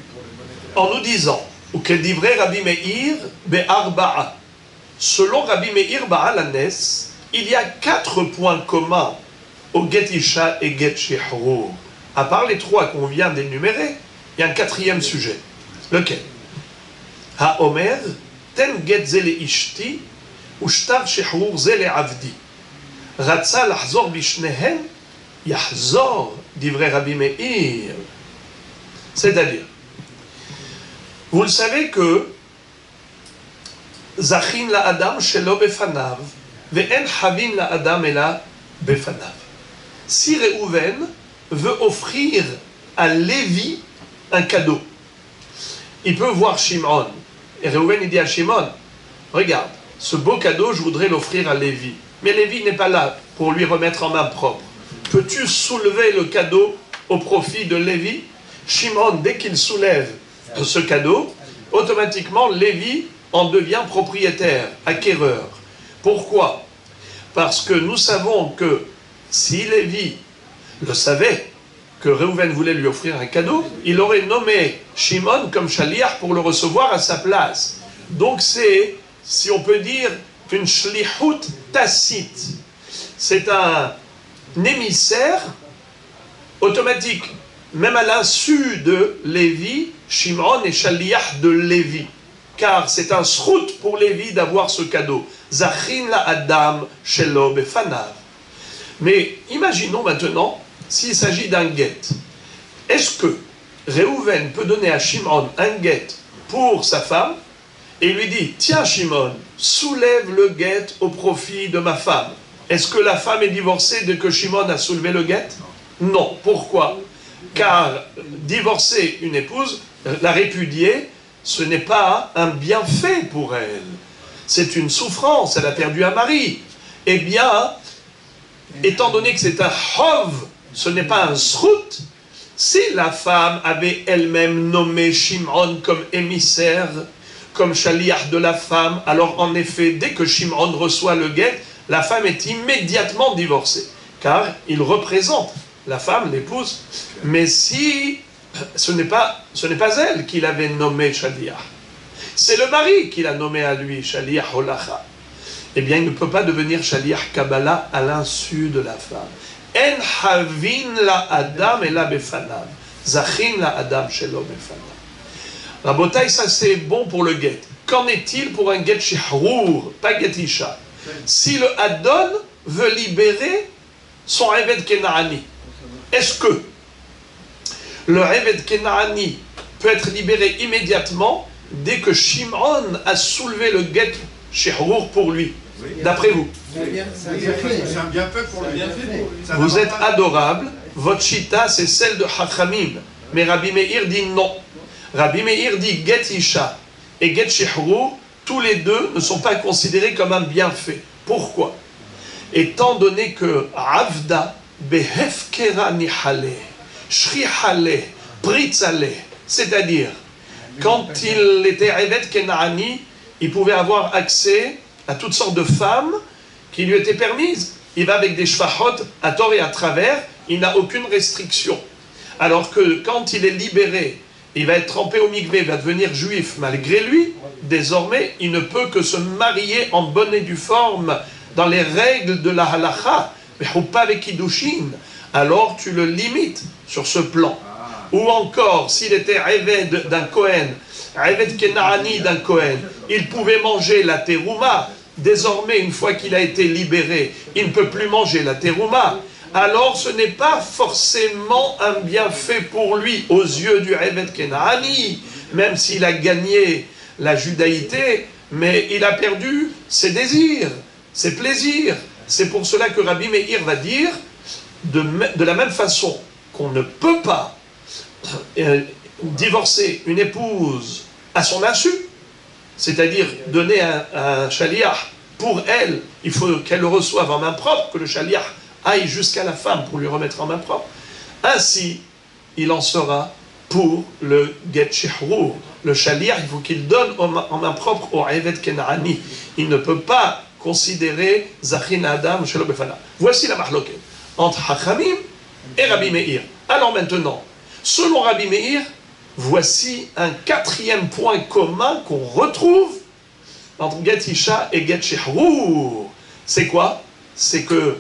en nous disant, ou que divrei Rabbi Meir be'arba'a. Selon Rabbi Meir Ba'alanes, il y a 4 points communs au get isha et get shihur. À part les 3 qu'on vient d'énumérer, il y a un 4e sujet. Lequel? Ha'omer, ten get zele ishti, ou shtar shihur zele avdi. Ratza lahzor bishnehen, yahzor, divrei Rabbi Meir. C'est-à-dire, vous le savez que Zachin la Adam shelo befanav, ve'en havin la Adam ela befanav. Si Réhouven veut offrir à Lévi un cadeau, il peut voir Shimon. Et Réhouven il dit à Shimon, regarde, ce beau cadeau, je voudrais l'offrir à Lévi. Mais Lévi n'est pas là pour lui remettre en main propre. Peux-tu soulever le cadeau au profit de Lévi? Shimon, dès qu'il soulève ce cadeau, automatiquement Lévi en devient propriétaire, acquéreur. Pourquoi? Parce que nous savons que si Lévi le savait, que Réhouven voulait lui offrir un cadeau, il aurait nommé Shimon comme shaliach pour le recevoir à sa place. Donc c'est, si on peut dire, une shlichut tacite. C'est un émissaire automatique. Même à l'insu de Lévi, Shimon est shaliach de Lévi. Car c'est un srout pour Lévi d'avoir ce cadeau. Zachin la Adam shelo befanav. Mais imaginons maintenant, s'il s'agit d'un guet, est-ce que Réhouven peut donner à Shimon un guet pour sa femme et lui dit, tiens Shimon, soulève le guet au profit de ma femme? Est-ce que la femme est divorcée dès que Shimon a soulevé le guet? Non. Pourquoi? Car divorcer une épouse, la répudier, ce n'est pas un bienfait pour elle. C'est une souffrance, elle a perdu un mari. Eh bien, étant donné que c'est un chov, ce n'est pas un srout, si la femme avait elle-même nommé Shimon comme émissaire, comme shaliach de la femme, alors en effet, dès que Shimon reçoit le guet, la femme est immédiatement divorcée, car il représente la femme, l'épouse. Mais si ce n'est pas elle qui l'avait nommé shaliach, c'est le mari qui l'a nommé à lui shaliach holacha, eh bien il ne peut pas devenir shaliach Kabbalah à l'insu de la femme. Ve'en havin la adam ela befanav. Zachin la adam shelo befanav. Rabotai, ça c'est bon pour le get. Qu'en est-il pour un get shihrur, pas get isha? Si le Adon veut libérer son Eved Kenaani, est-ce que le Eved Kenaani peut être libéré immédiatement dès que Shimon a soulevé le get shihrur pour lui? D'après vous? C'est un bienfait pour lui. Vous êtes adorable, votre chita c'est celle de Hachamim, mais Rabbi Meir dit non. Rabbi Meir dit get isha et get shihrur, tous les deux ne sont pas considérés comme un bienfait. Pourquoi? Étant donné que Avda behefkera nihale, shrihale, pritzale, c'est-à-dire quand il était Eved Kenaani, il pouvait avoir accès à toutes sortes de femmes qui lui étaient permises. Il va avec des shvachot à tort et à travers, il n'a aucune restriction. Alors que quand il est libéré, il va être trempé au mikvé, il va devenir juif malgré lui, désormais, il ne peut que se marier en bonne et due forme dans les règles de la halacha, mais pas avec Kiddushin. Alors tu le limites sur ce plan. Ou encore, s'il était Eved d'un Kohen, Eved Kenaani d'un Kohen, il pouvait manger la terouma. Désormais, une fois qu'il a été libéré, il ne peut plus manger la terouma. Alors ce n'est pas forcément un bienfait pour lui aux yeux du Eved Kenaani, même s'il a gagné la judaïté, mais il a perdu ses désirs, ses plaisirs. C'est pour cela que Rabbi Meir va dire, de la même façon qu'on ne peut pas divorcer une épouse à son insu, c'est-à-dire donner un shaliach pour elle, il faut qu'elle le reçoive en main propre, que le shaliach aille jusqu'à la femme pour lui remettre en main propre. Ainsi, il en sera pour le get shihrur. Le shaliach, il faut qu'il donne en main propre au Eved Kenaani. Il ne peut pas considérer Zachin Adam Shelo Befana. Voici la mahloket entre Hachamim et Rabbi Meir. Alors maintenant, selon Rabbi Meir, voici un quatrième point commun qu'on retrouve entre get isha et get shihrur. C'est quoi? C'est que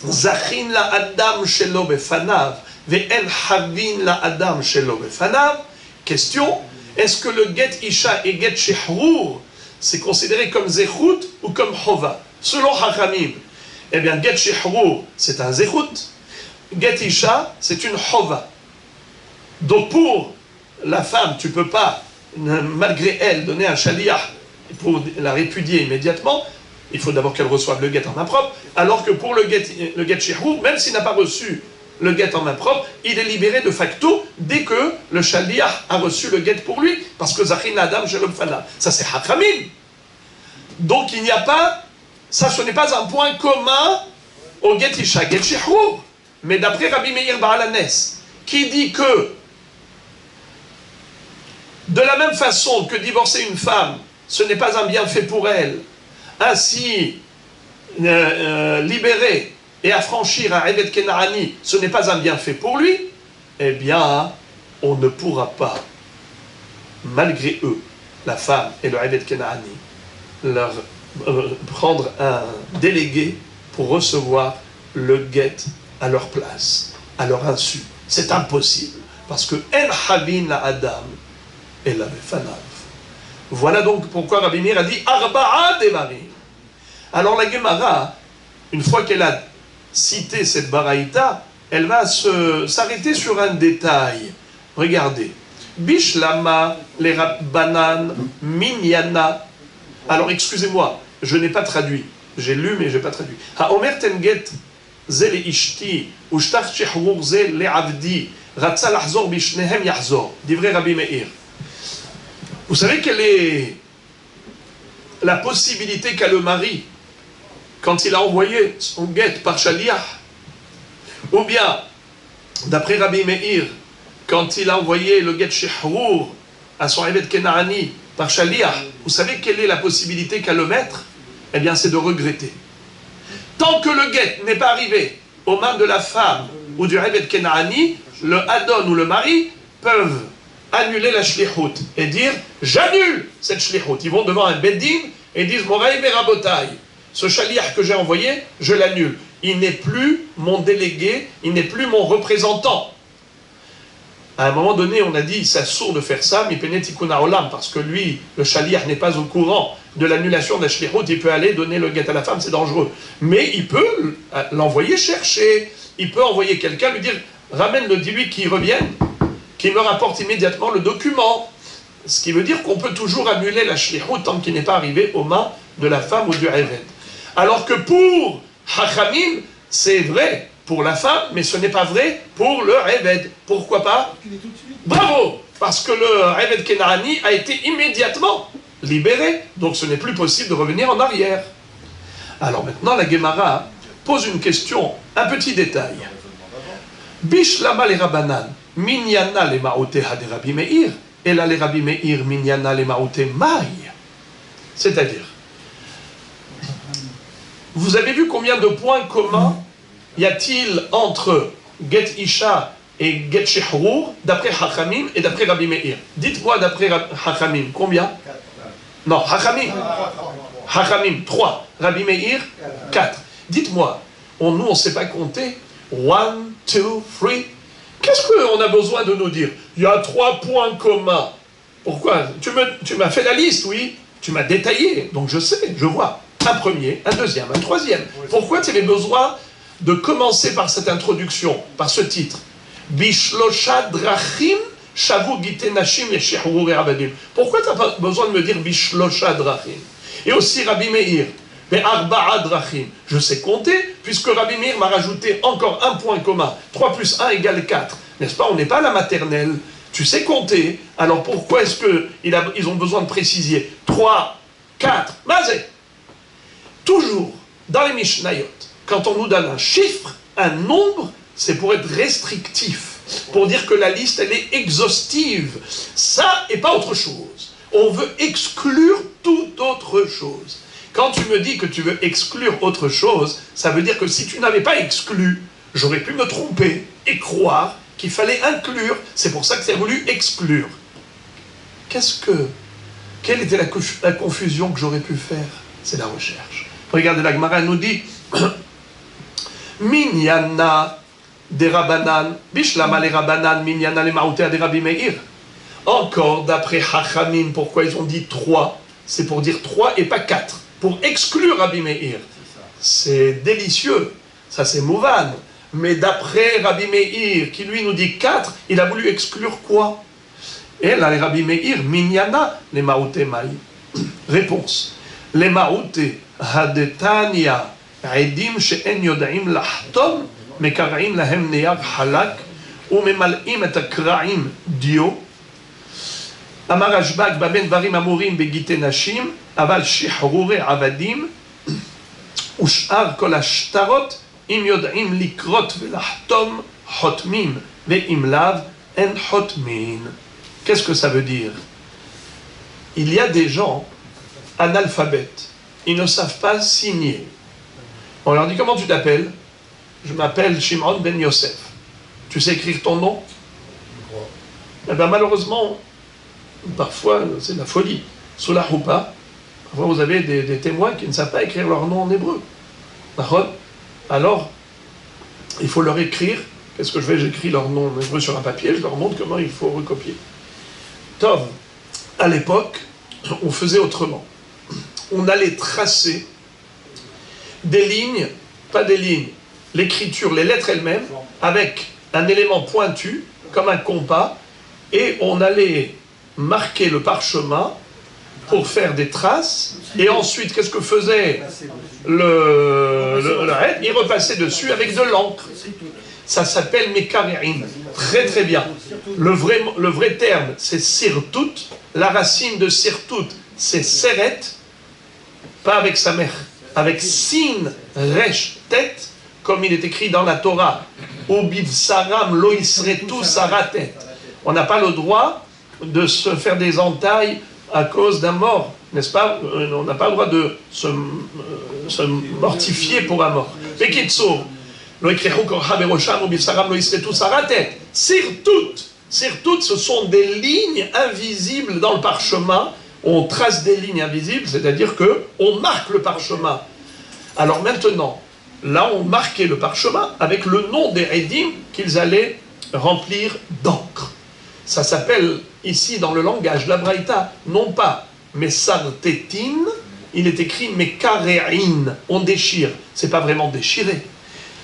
Zachin la Adam Shelo Befanav ve'en havin la Adam Shelo Befanav. Question, est-ce que le get isha et get shihrur c'est considéré comme zechut ou comme chova? Selon Hachamim, eh bien get shihrur c'est un zechut, get isha c'est une chova. Donc pour la femme, tu ne peux pas, malgré elle, donner un shaliach pour la répudier immédiatement. Il faut d'abord qu'elle reçoive le get en main propre, alors que pour le get shihrur, même s'il n'a pas reçu le get en main propre, il est libéré de facto dès que le shaliach a reçu le get pour lui, parce que Zachin Adam Shelo Befanav. Ça c'est Hachamim. Donc il n'y a pas, ça ce n'est pas un point commun au get isha, get shihrur. Mais d'après Rabbi Meir Baal Hanes, qui dit que de la même façon que divorcer une femme, ce n'est pas un bienfait pour elle, ainsi libérer et affranchir un Eved Kenaani, ce n'est pas un bienfait pour lui, eh bien, on ne pourra pas, malgré eux, la femme et le Eved Kenaani, leur prendre un délégué pour recevoir le get à leur place, à leur insu. C'est impossible, parce que En Havin la Adam et la Befanav. Voilà donc pourquoi Rabbi Meir a dit Arba'a Devarim. Alors la Gemara, une fois qu'elle a cité cette baraïta, elle va s'arrêter sur un détail. Regardez. Bishlama, les Rabbanan, Minyana. Alors excusez-moi, je n'ai pas traduit. J'ai lu mais je n'ai pas traduit. Ha'omer tenget ze le ishti, ushtach shihrur ze le avdi, ratza lahzor bishnehem yahzor. Divrei Rabbi Meir. Vous savez quelle est la possibilité qu'a le mari quand il a envoyé son guet par shaliach? Ou bien, d'après Rabbi Meir, quand il a envoyé le guet shihrur à son Eved Kenaani par shaliach, vous savez quelle est la possibilité qu'a le maître? Eh bien, c'est de regretter. Tant que le guet n'est pas arrivé aux mains de la femme ou du Eved Kenaani, le Adon ou le mari peuvent annuler la shlichut et dire j'annule cette shlichut. Ils vont devant un beddin et disent Moraï Berabotai, ce shaliach que j'ai envoyé, je l'annule. il n'est plus mon délégué, il n'est plus mon représentant. À un moment donné, on a dit, c'est sourd de faire ça, mais Tikkun Olam, parce que lui, le shaliach n'est pas au courant de l'annulation de la shlichut, il peut aller donner le guet à la femme, c'est dangereux. Mais il peut l'envoyer chercher, il peut envoyer quelqu'un, lui dire, ramène-le, dis-lui qu'il revienne, qu'il me rapporte immédiatement le document. Ce qui veut dire qu'on peut toujours annuler la shlichut tant qu'il n'est pas arrivé aux mains de la femme ou du Eved. Alors que pour Hachamim, c'est vrai pour la femme, mais ce n'est pas vrai pour le Eved. Pourquoi pas? Bravo! Parce que le Eved Kenaani a été immédiatement libéré, donc ce n'est plus possible de revenir en arrière. Alors maintenant, la Gemara pose une question, un petit détail. Bishlama le Rabanan, minyana le ma'oteha de Rabbi Meir, et là le Rabbi Meir, minyana le ma'ote mai. C'est-à-dire, vous avez vu combien de points communs y a-t-il entre Get Isha et Get Shehrur d'après Hachamim et d'après Rabbi Meir? Dites-moi d'après Hachamim, combien? Non, Hachamim. Hachamim, 3. Rabbi Meir, 4. Dites-moi, nous on ne sait pas compter. 1, 2, 3. Qu'est-ce qu'on a besoin de nous dire? Il y a 3 points communs. Pourquoi? Tu m'as fait la liste, oui. Tu m'as détaillé, donc je sais, je vois. Un premier, un deuxième, un troisième. Pourquoi tu avais besoin de commencer par cette introduction, par ce titre? Bishlosha drachim shavu gite nashim et shehrur et abadim. Pourquoi tu n'as pas besoin de me dire Bishlosha drachim? Et aussi Rabbi Meir, be'arba'a drachim. Je sais compter, puisque Rabbi Meir m'a rajouté encore un point commun. 3 plus 1 égale 4. N'est-ce pas? On n'est pas à la maternelle. Tu sais compter. Alors pourquoi est-ce qu'ils ont besoin de préciser 3, 4, mazé? Toujours, dans les Mishnayot, quand on nous donne un chiffre, un nombre, c'est pour être restrictif, pour dire que la liste, elle est exhaustive. Ça et pas autre chose. On veut exclure toute autre chose. Quand tu me dis que tu veux exclure autre chose, ça veut dire que si tu n'avais pas exclu, j'aurais pu me tromper et croire qu'il fallait inclure. C'est pour ça que tu as voulu exclure. Quelle était la confusion que j'aurais pu faire? C'est la recherche. Regardez, la Gemara nous dit Minyana de Rabanan, Bishlama le Rabanan, Minyana le Maoutea de Rabbi Meir. Encore d'après Hachamim, pourquoi ils ont dit 3? C'est pour dire 3 et pas 4, pour exclure Rabbi Meir. C'est délicieux, ça c'est Mouvan. Mais d'après Rabbi Meir, qui lui nous dit 4, il a voulu exclure quoi? Et là, les Rabbi Meir, Minyana le Maoutea Mai. Réponse. Les Maoutea Hadetania Aidim she'en yodaim lahtom mekara'im lahem neyar halak umemal'im et akra'im dio Amar Rashbag baben varim amurim begite nashim aval shihrure avadim ush'ar kol hashtarot im yodaim likrot velahtom hotmim ve'im lav en hotmin. Qu'est-ce que ça veut dire? Il y a des gens analphabètes. Ils ne savent pas signer. On leur dit, comment tu t'appelles? Je m'appelle Shimon ben Yosef. Tu sais écrire ton nom? Eh bien, malheureusement, parfois, c'est la folie. Sous la roupa, parfois vous avez des témoins qui ne savent pas écrire leur nom en hébreu. Alors, il faut leur écrire. Qu'est-ce que je fais? J'écris leur nom en hébreu sur un papier, je leur montre comment il faut recopier. Tov, à l'époque, on faisait autrement. On allait tracer des lignes, pas des lignes, l'écriture, les lettres elles-mêmes, avec un élément pointu, comme un compas, et on allait marquer le parchemin pour faire des traces, et ensuite, qu'est-ce que faisait le raid? Il repassait dessus avec de l'encre. Ça s'appelle Mekarerim. Très très bien. Le vrai terme, c'est Sirtout. La racine de Sirtout, c'est Seret, pas avec sa mère, avec Sin, Resh, tête, comme il est écrit dans la Torah. Obiv Saram, lo Isretu, Saratet. On n'a pas le droit de se faire des entailles à cause d'un mort, n'est-ce pas? On n'a pas le droit de se mortifier pour un mort. Bekitsour, lo Ikrechu Korcha Berosham, Obiv Saram, lo Isretu, Saratet. Sirtout, ce sont des lignes invisibles dans le parchemin. On trace des lignes invisibles, c'est-à-dire qu'on marque le parchemin. Alors maintenant, là on marquait le parchemin avec le nom des Edim qu'ils allaient remplir d'encre. Ça s'appelle ici dans le langage de la Braïta, non pas Mesartetin, il est écrit Mekarein, on déchire. C'est pas vraiment déchiré,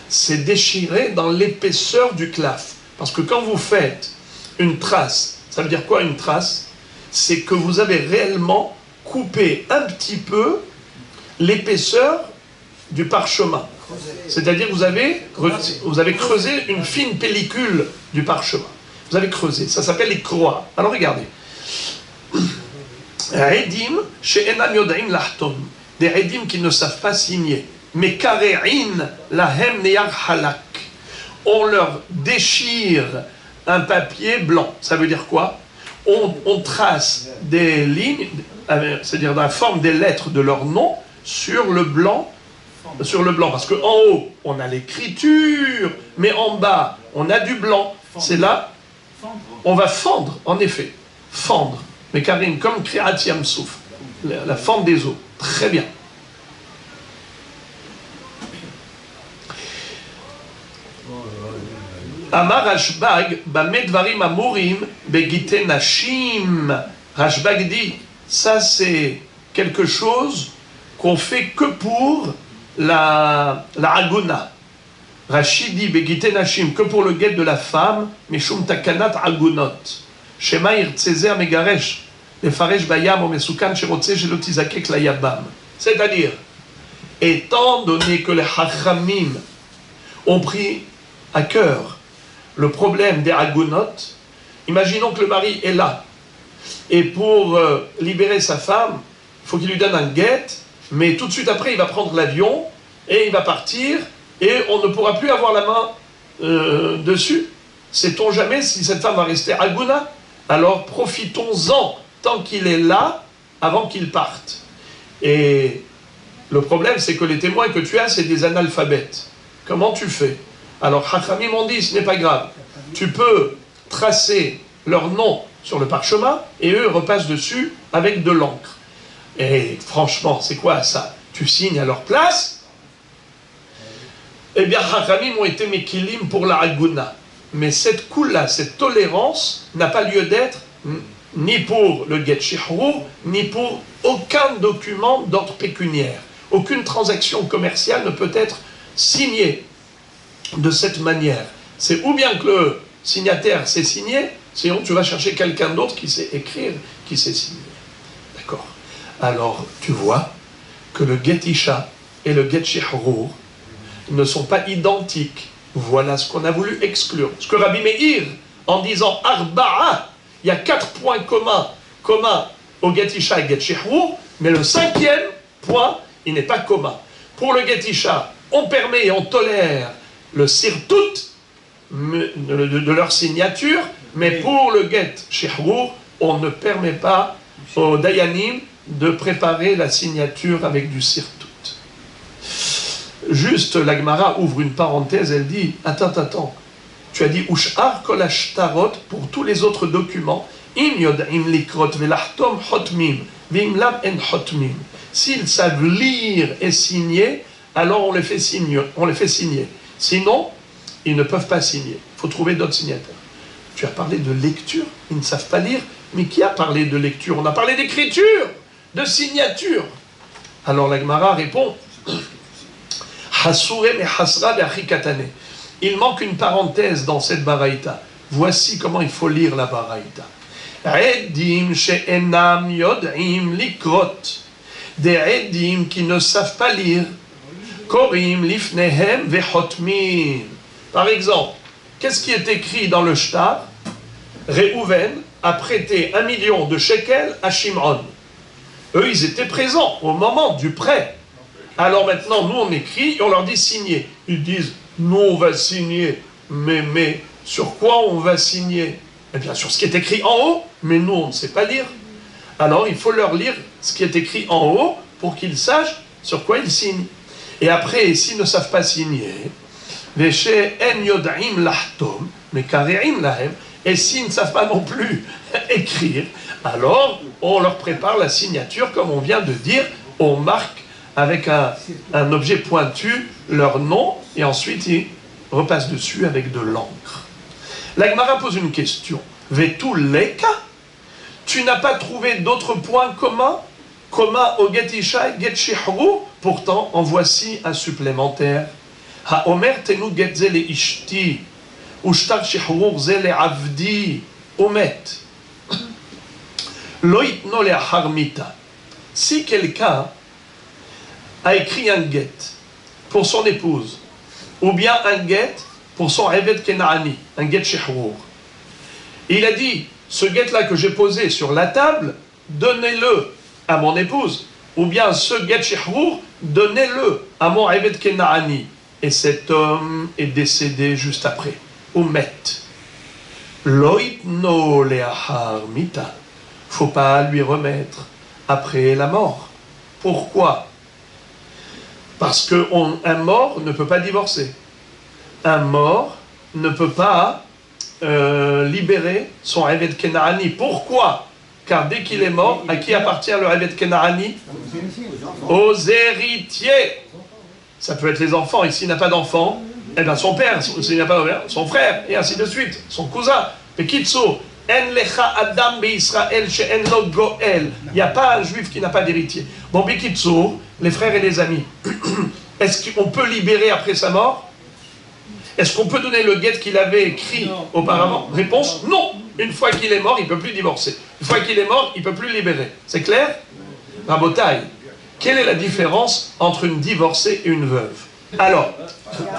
c'est déchiré dans l'épaisseur du claf. Parce que quand vous faites une trace, ça veut dire quoi une trace? C'est que vous avez réellement coupé un petit peu l'épaisseur du parchemin. C'est-à-dire que vous avez creusé une fine pellicule du parchemin. Vous avez creusé, ça s'appelle les croix. Alors regardez. Edim, chez Enam Yodaim Lahton, des Edim qui ne savent pas signer. Mais Kare'in Lahem Neyar Halak. On leur déchire un papier blanc. Ça veut dire quoi? On trace des lignes, c'est-à-dire dans la forme des lettres de leur nom, sur le blanc, parce qu'en haut, on a l'écriture, mais en bas, on a du blanc. C'est là, on va fendre, en effet, fendre. Mais Karim, comme Kriat Yamsouf, la fente des eaux. Très bien. Amar Rashbag, Bamedvarim Amurim, Begite Nashim. Rashbag dit, ça c'est quelque chose qu'on fait que pour la Agona. Rachid dit, Begite Nashim, que pour le guet de la femme, Meshum Takanat Agunot. Shema Irtzezer Megaresh, Lefaresh Bayam, Omesukan, Sherotze, Shelotizakek Layabam. C'est-à-dire, étant donné que les Hachamim ont pris à cœur le problème des agonotes, imaginons que le mari est là, et pour libérer sa femme, il faut qu'il lui donne un guet, mais tout de suite après, il va prendre l'avion, et il va partir, et on ne pourra plus avoir la main dessus. Sait-on jamais si cette femme va rester agona? Alors profitons-en, tant qu'il est là, avant qu'il parte. Et le problème, c'est que les témoins que tu as, c'est des analphabètes. Comment tu fais? Alors, Hachamim m'ont dit, ce n'est pas grave. Tu peux tracer leur nom sur le parchemin et eux repassent dessus avec de l'encre. Et franchement, c'est quoi ça? Tu signes à leur place? Eh bien, Hachamim ont été mekilim pour la Aguna. Mais cette coula, cette tolérance n'a pas lieu d'être ni pour le get shihrur, ni pour aucun document d'ordre pécuniaire. Aucune transaction commerciale ne peut être signée de cette manière. C'est ou bien que le signataire sait signer, sinon tu vas chercher quelqu'un d'autre qui sait écrire, qui sait signer. D'accord? Alors, tu vois que le get isha et le get shihrur ne sont pas identiques. Voilà ce qu'on a voulu exclure. Ce que Rabbi Meir, en disant Arba'a, il y a 4 points communs au get isha et get shihrur, mais le 5e point, il n'est pas commun. Pour le get isha, on permet et on tolère le sirtout de leur signature, mais pour le get shihrur, on ne permet pas aux dayanim de préparer la signature avec du sirtout. Juste, la Gemara ouvre une parenthèse, elle dit, attends, tu as dit ushar kol ashtarot pour tous les autres documents, im yod'im likrot velachtom hotmim, vim lam en hotmim. S'ils savent lire et signer, alors on les fait signer. Sinon, ils ne peuvent pas signer. Il faut trouver d'autres signataires. Tu as parlé de lecture, ils ne savent pas lire. Mais qui a parlé de lecture? On a parlé d'écriture, de signature. Alors la Gemara répond, il manque une parenthèse dans cette baraïta. Voici comment il faut lire la baraïta. Edim she'enam yod'im likrot. Des edim qui ne savent pas lire. Korim lifnehem vechotmin. Par exemple, qu'est-ce qui est écrit dans le shtar? Réhouven a prêté 1 million de shekels à Shimon. Eux, ils étaient présents au moment du prêt. Alors maintenant, nous, on écrit et on leur dit signer. Ils disent, nous, on va signer. Mais sur quoi on va signer? Eh bien, sur ce qui est écrit en haut. Mais nous, on ne sait pas lire. Alors, il faut leur lire ce qui est écrit en haut pour qu'ils sachent sur quoi ils signent. Et après, s'ils ne savent pas signer, et s'ils ne savent pas non plus écrire, alors on leur prépare la signature, comme on vient de dire, on marque avec un objet pointu, leur nom, et ensuite il repasse dessus avec de l'encre. La Gemara pose une question. Vetu leka? Tu n'as pas trouvé d'autres points communs au get isha et get shihru? Pourtant, en voici un supplémentaire. Ha omer tenu get ze le ishti, ushtar shihru ze le avdi, omet. Lo itno le harmita. Si quelqu'un a écrit un get pour son épouse, ou bien un get pour son Eved Kenaani, un get shihrour, il a dit, ce get-là que j'ai posé sur la table, donnez-le à mon épouse, ou bien ce get shihrour, donnez-le à mon Eved Kenaani. Et cet homme est décédé juste après. Umet. Lo itno le harmita. Faut pas lui remettre après la mort. Pourquoi? Parce qu'un mort ne peut pas divorcer. Un mort ne peut pas libérer son Eved Kenaani. Pourquoi? Car dès qu'il est mort, à qui appartient le Eved Kenaani? Aux héritiers. Ça peut être les enfants. Ici, il n'a pas d'enfant. Eh bien, son père, s'il n'a pas de père, son frère, et ainsi de suite. Son cousin. Pekitso. En lecha adam be'Israël she'en lo goel. Il n'y a pas un juif qui n'a pas d'héritier. Bon, Bekitsour, les frères et les amis, est-ce qu'on peut libérer après sa mort? Est-ce qu'on peut donner le guet qu'il avait écrit auparavant? Réponse, non. Une fois qu'il est mort, il ne peut plus divorcer. Une fois qu'il est mort, il ne peut plus libérer. C'est clair? Rabotaï, quelle est la différence entre une divorcée et une veuve? Alors,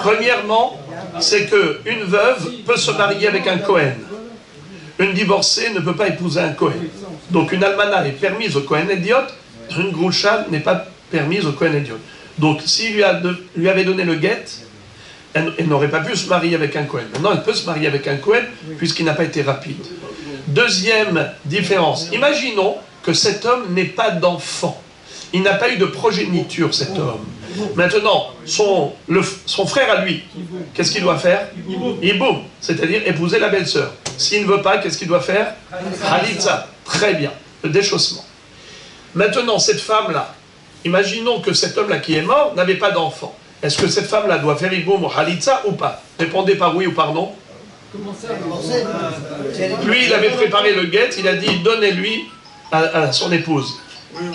premièrement, c'est qu'une veuve peut se marier avec un Kohen. Une divorcée ne peut pas épouser un Kohen. Donc une almana est permise au Kohen Hédiot, une groucha n'est pas permise au Kohen Hédiot. Donc s'il lui avait donné le guet, elle n'aurait pas pu se marier avec un Kohen. Maintenant, elle peut se marier avec un Kohen puisqu'il n'a pas été rapide. Deuxième différence, imaginons que cet homme n'ait pas d'enfant. Il n'a pas eu de progéniture, cet homme. Maintenant, son frère à lui, qu'est-ce qu'il doit faire? Iboum, c'est-à-dire épouser la belle-sœur. S'il ne veut pas, qu'est-ce qu'il doit faire? Halitza. Très bien, le déchaussement. Maintenant, cette femme-là, imaginons que cet homme-là qui est mort n'avait pas d'enfant. Est-ce que cette femme-là doit faire Iboum ou Halitza ou pas? Répondez par oui ou par non. Lui, il avait préparé le guet, il a dit donnez-lui à son épouse.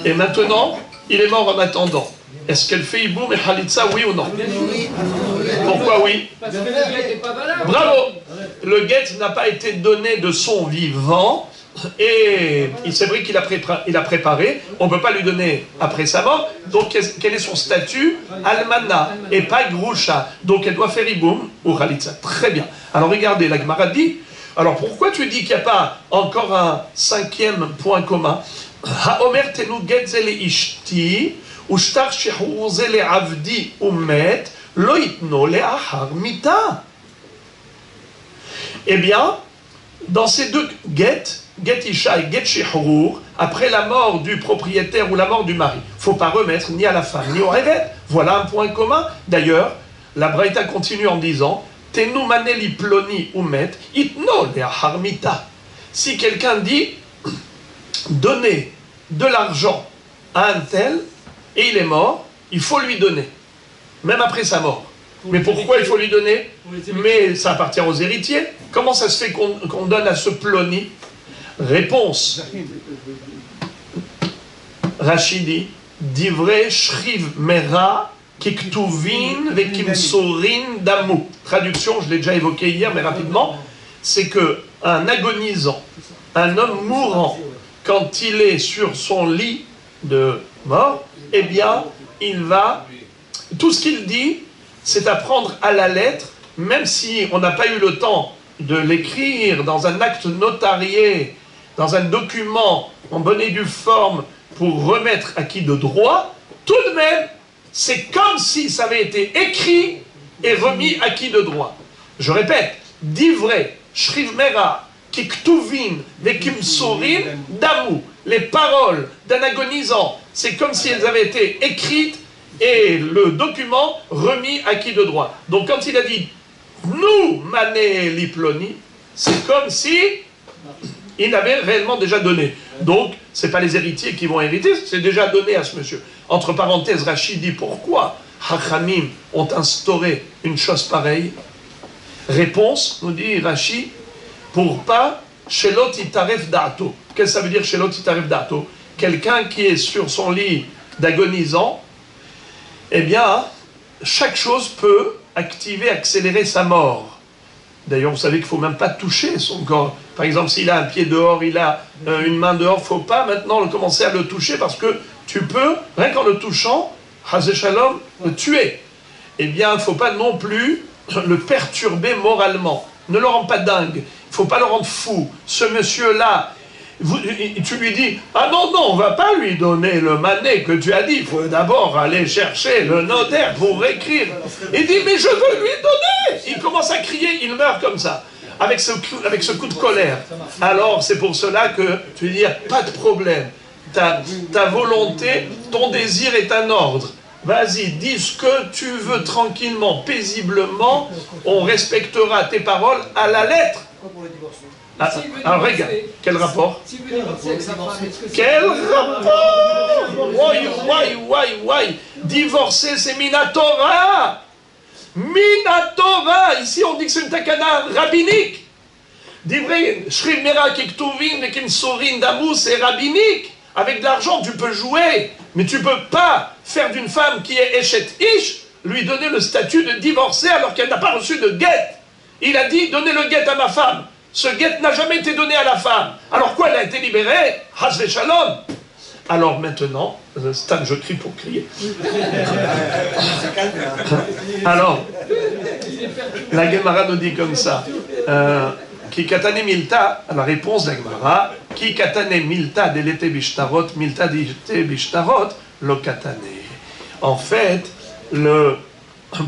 Et maintenant, il est mort en attendant. Est-ce qu'elle fait Iboum et Halitza, oui ou non? Pourquoi oui? Parce que le guet n'est pas valable. Bravo! Le guet n'a pas été donné de son vivant, et c'est vrai qu'il a préparé, on ne peut pas lui donner après sa mort, donc quel est son statut? Almana, et pas Groucha. Donc elle doit faire Iboum ou Halitza. Très bien. Alors regardez, la Gemara dit, alors pourquoi tu dis qu'il n'y a pas encore un cinquième point commun? Haomer tenu get zele ishti, ushtar shehur zele avdi umet, lo itno le ahar mita. Eh bien, dans ces deux get isha et get shehur, après la mort du propriétaire ou la mort du mari, il ne faut pas remettre ni à la femme ni au révet. Voilà un point commun. D'ailleurs, la Braïta continue en disant tenu maneli ploni umet, itno le ahar mita. Si quelqu'un dit donner de l'argent à un tel, et il est mort, il faut lui donner, même après sa mort. Mais pourquoi il faut lui donner? Mais ça appartient aux héritiers. Comment ça se fait qu'on donne à ce ploni? Réponse. Rachidi, divrei shriv mera kiktuvin vekimsorin damu. Traduction, je l'ai déjà évoqué hier, mais rapidement, c'est que un agonisant, un homme mourant, quand il est sur son lit de mort, eh bien, il va... Tout ce qu'il dit, c'est à prendre à la lettre, même si on n'a pas eu le temps de l'écrire dans un acte notarié, dans un document en bonne et due forme pour remettre acquis de droit, tout de même, c'est comme si ça avait été écrit et remis acquis de droit. Je répète, divrei, shriv mera, Kiktuvin, Vekimsorin, Damu. Les paroles d'un agonisant, c'est comme si elles avaient été écrites et le document remis à qui de droit. Donc quand il a dit nous mané liploni, c'est comme si il avait réellement déjà donné. Donc, ce n'est pas les héritiers qui vont hériter, c'est déjà donné à ce monsieur. Entre parenthèses, Rachid dit pourquoi Hachamim ont instauré une chose pareille. Réponse, nous dit Rachid, pour pas Shelot Itaref Dato. Qu'est-ce que ça veut dire Shelot Itaref Dato? Quelqu'un qui est sur son lit d'agonisant, eh bien, chaque chose peut activer, accélérer sa mort. D'ailleurs, vous savez qu'il ne faut même pas toucher son corps. Par exemple, s'il a un pied dehors, il a une main dehors, il ne faut pas maintenant commencer à le toucher parce que tu peux, rien qu'en le touchant, Hazé Shalom, le tuer. Eh bien, il ne faut pas non plus le perturber moralement. Ne le rends pas dingue. Il ne faut pas le rendre fou. Ce monsieur-là, tu lui dis, ah non, non, on ne va pas lui donner le mané que tu as dit. Il faut d'abord aller chercher le notaire pour écrire. Il dit, mais je veux lui donner. Il commence à crier, il meurt comme ça. Avec ce coup de colère. Alors, c'est pour cela que tu lui dis, pas de problème. Ta volonté, ton désir est un ordre. Vas-y, dis ce que tu veux tranquillement, paisiblement. On respectera tes paroles à la lettre. Ah, alors regarde, quel rapport? Quel rapport? Why. Divorcer, c'est Minatora. Minatora. Ici, on dit que c'est une takana rabbinique. Divrei, Shriv Mera Kektuvin, Mekimsorin Damou, c'est rabbinique. Avec de l'argent, tu peux jouer, mais tu ne peux pas faire d'une femme qui est Eshet Ish, lui donner le statut de divorcée alors qu'elle n'a pas reçu de guet. Il a dit, donnez le guet à ma femme. Ce guet n'a jamais été donné à la femme. Alors quoi, elle a été libérée? Hazve Shalom. Alors maintenant, Stan, je crie pour crier. Alors, la Gemara nous dit comme ça. Ki katane milta, la réponse de la Gemara, Ki katane milta delete bishtarot, milta delete bishtarot, lo katane. En fait,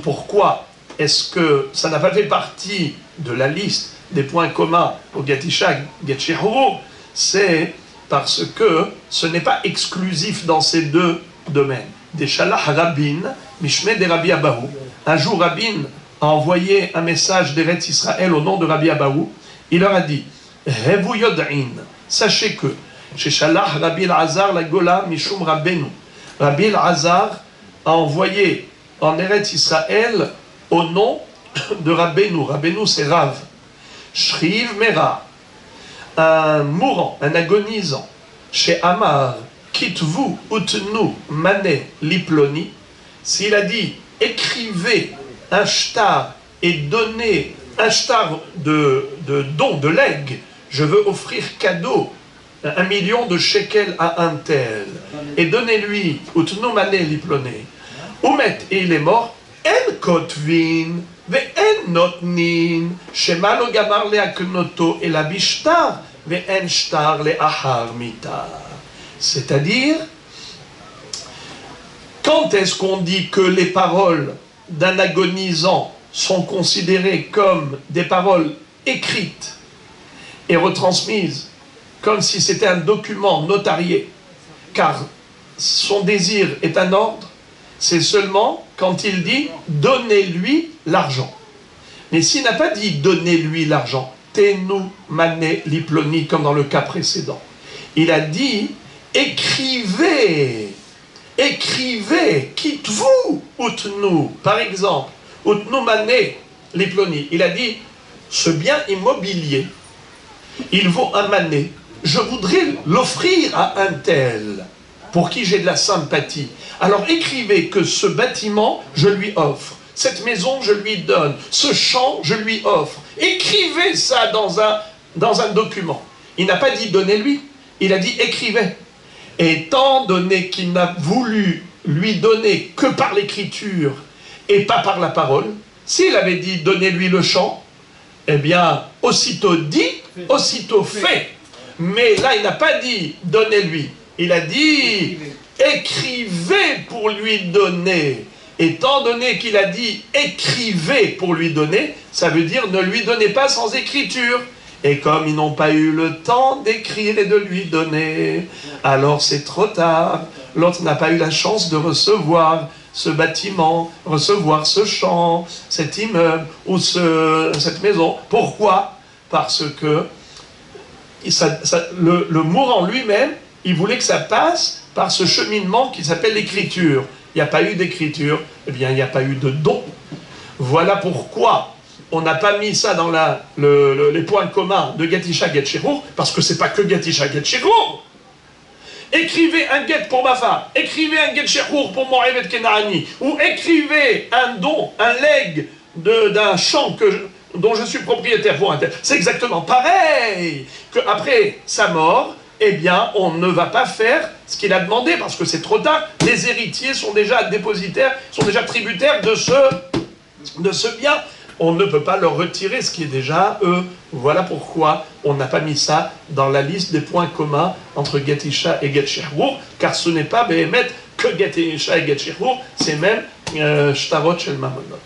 pourquoi est-ce que ça n'a pas fait partie de la liste des points communs au Gatisha, Gatshihuru? C'est parce que ce n'est pas exclusif dans ces deux domaines. Des Shalach Rabin, Mishme de Rabbi Abahu. Un jour, Rabin a envoyé un message d'Eretz Israël au nom de Rabbi Abahu. Il leur a dit, Revu Yod'in, sachez que, chez Shalach Rabbi Elazar la Gola Mishum Rabbeinu. Rabbi Elazar a envoyé en Eretz Israël au nom de Rabbeinu. Rabbeinu, c'est Rav. Shriv Mera, un mourant, un agonisant, chez Amar, Kitvu Utnu Mane Liploni, s'il a dit écrivez un shtar et donnez un shtar de don, de legs, je veux offrir cadeau 1 million de shekels à un tel, et donnez-lui Utnu Mane Liploni, Umet, et il est mort, En Kotvin. ואין נותנים שמה לא גמר להקנותו אלא בשטר ואין שטר לאחר מיתה. C'est-à-dire, quand est-ce qu'on dit que les paroles d'un agonisant sont considérées comme des paroles écrites et retransmises comme si c'était un document notarié, car son désir est un ordre? C'est seulement quand il dit « donnez-lui l'argent ». Mais s'il n'a pas dit « donnez-lui l'argent », « tenu mané liploni » comme dans le cas précédent, il a dit « écrivez, écrivez, quitte-vous, utnu ». Par exemple, « utnu mané liploni », il a dit « ce bien immobilier, il vaut un mané, je voudrais l'offrir à un tel, pour qui j'ai de la sympathie. Alors écrivez que ce bâtiment, je lui offre. Cette maison, je lui donne. Ce champ, je lui offre. Écrivez ça dans un document. Il n'a pas dit donnez-lui, il a dit écrivez. Et étant donné qu'il n'a voulu lui donner que par l'écriture et pas par la parole, s'il avait dit donnez-lui le champ, eh bien, aussitôt dit, aussitôt fait. Mais là, il n'a pas dit donnez-lui. Il a dit, écrivez pour lui donner. Étant donné qu'il a dit, écrivez pour lui donner, ça veut dire ne lui donnez pas sans écriture. Et comme ils n'ont pas eu le temps d'écrire et de lui donner, alors c'est trop tard. L'autre n'a pas eu la chance de recevoir ce bâtiment, recevoir ce champ, cet immeuble ou cette maison. Pourquoi? Parce que le mourant lui-même, il voulait que ça passe par ce cheminement qui s'appelle l'écriture. Il n'y a pas eu d'écriture, eh bien il n'y a pas eu de don. Voilà pourquoi on n'a pas mis ça dans les points communs de Get Isha Get Shirur, parce que c'est pas que Get Isha Get Shirur. Écrivez un get pour ma femme, écrivez un get shirur pour mon Evet Kenaani, ou écrivez un don, un leg d'un champ dont je suis propriétaire pour un tel. C'est exactement pareil qu'après sa mort, eh bien, on ne va pas faire ce qu'il a demandé, parce que c'est trop tard. Les héritiers sont déjà dépositaires, sont déjà tributaires de ce bien. On ne peut pas leur retirer ce qui est déjà eux. Voilà pourquoi on n'a pas mis ça dans la liste des points communs entre Get Isha et Get Shirur, car ce n'est pas Behemet que Get Isha et Get Shirur, c'est même Shtarot Shel Mamonot.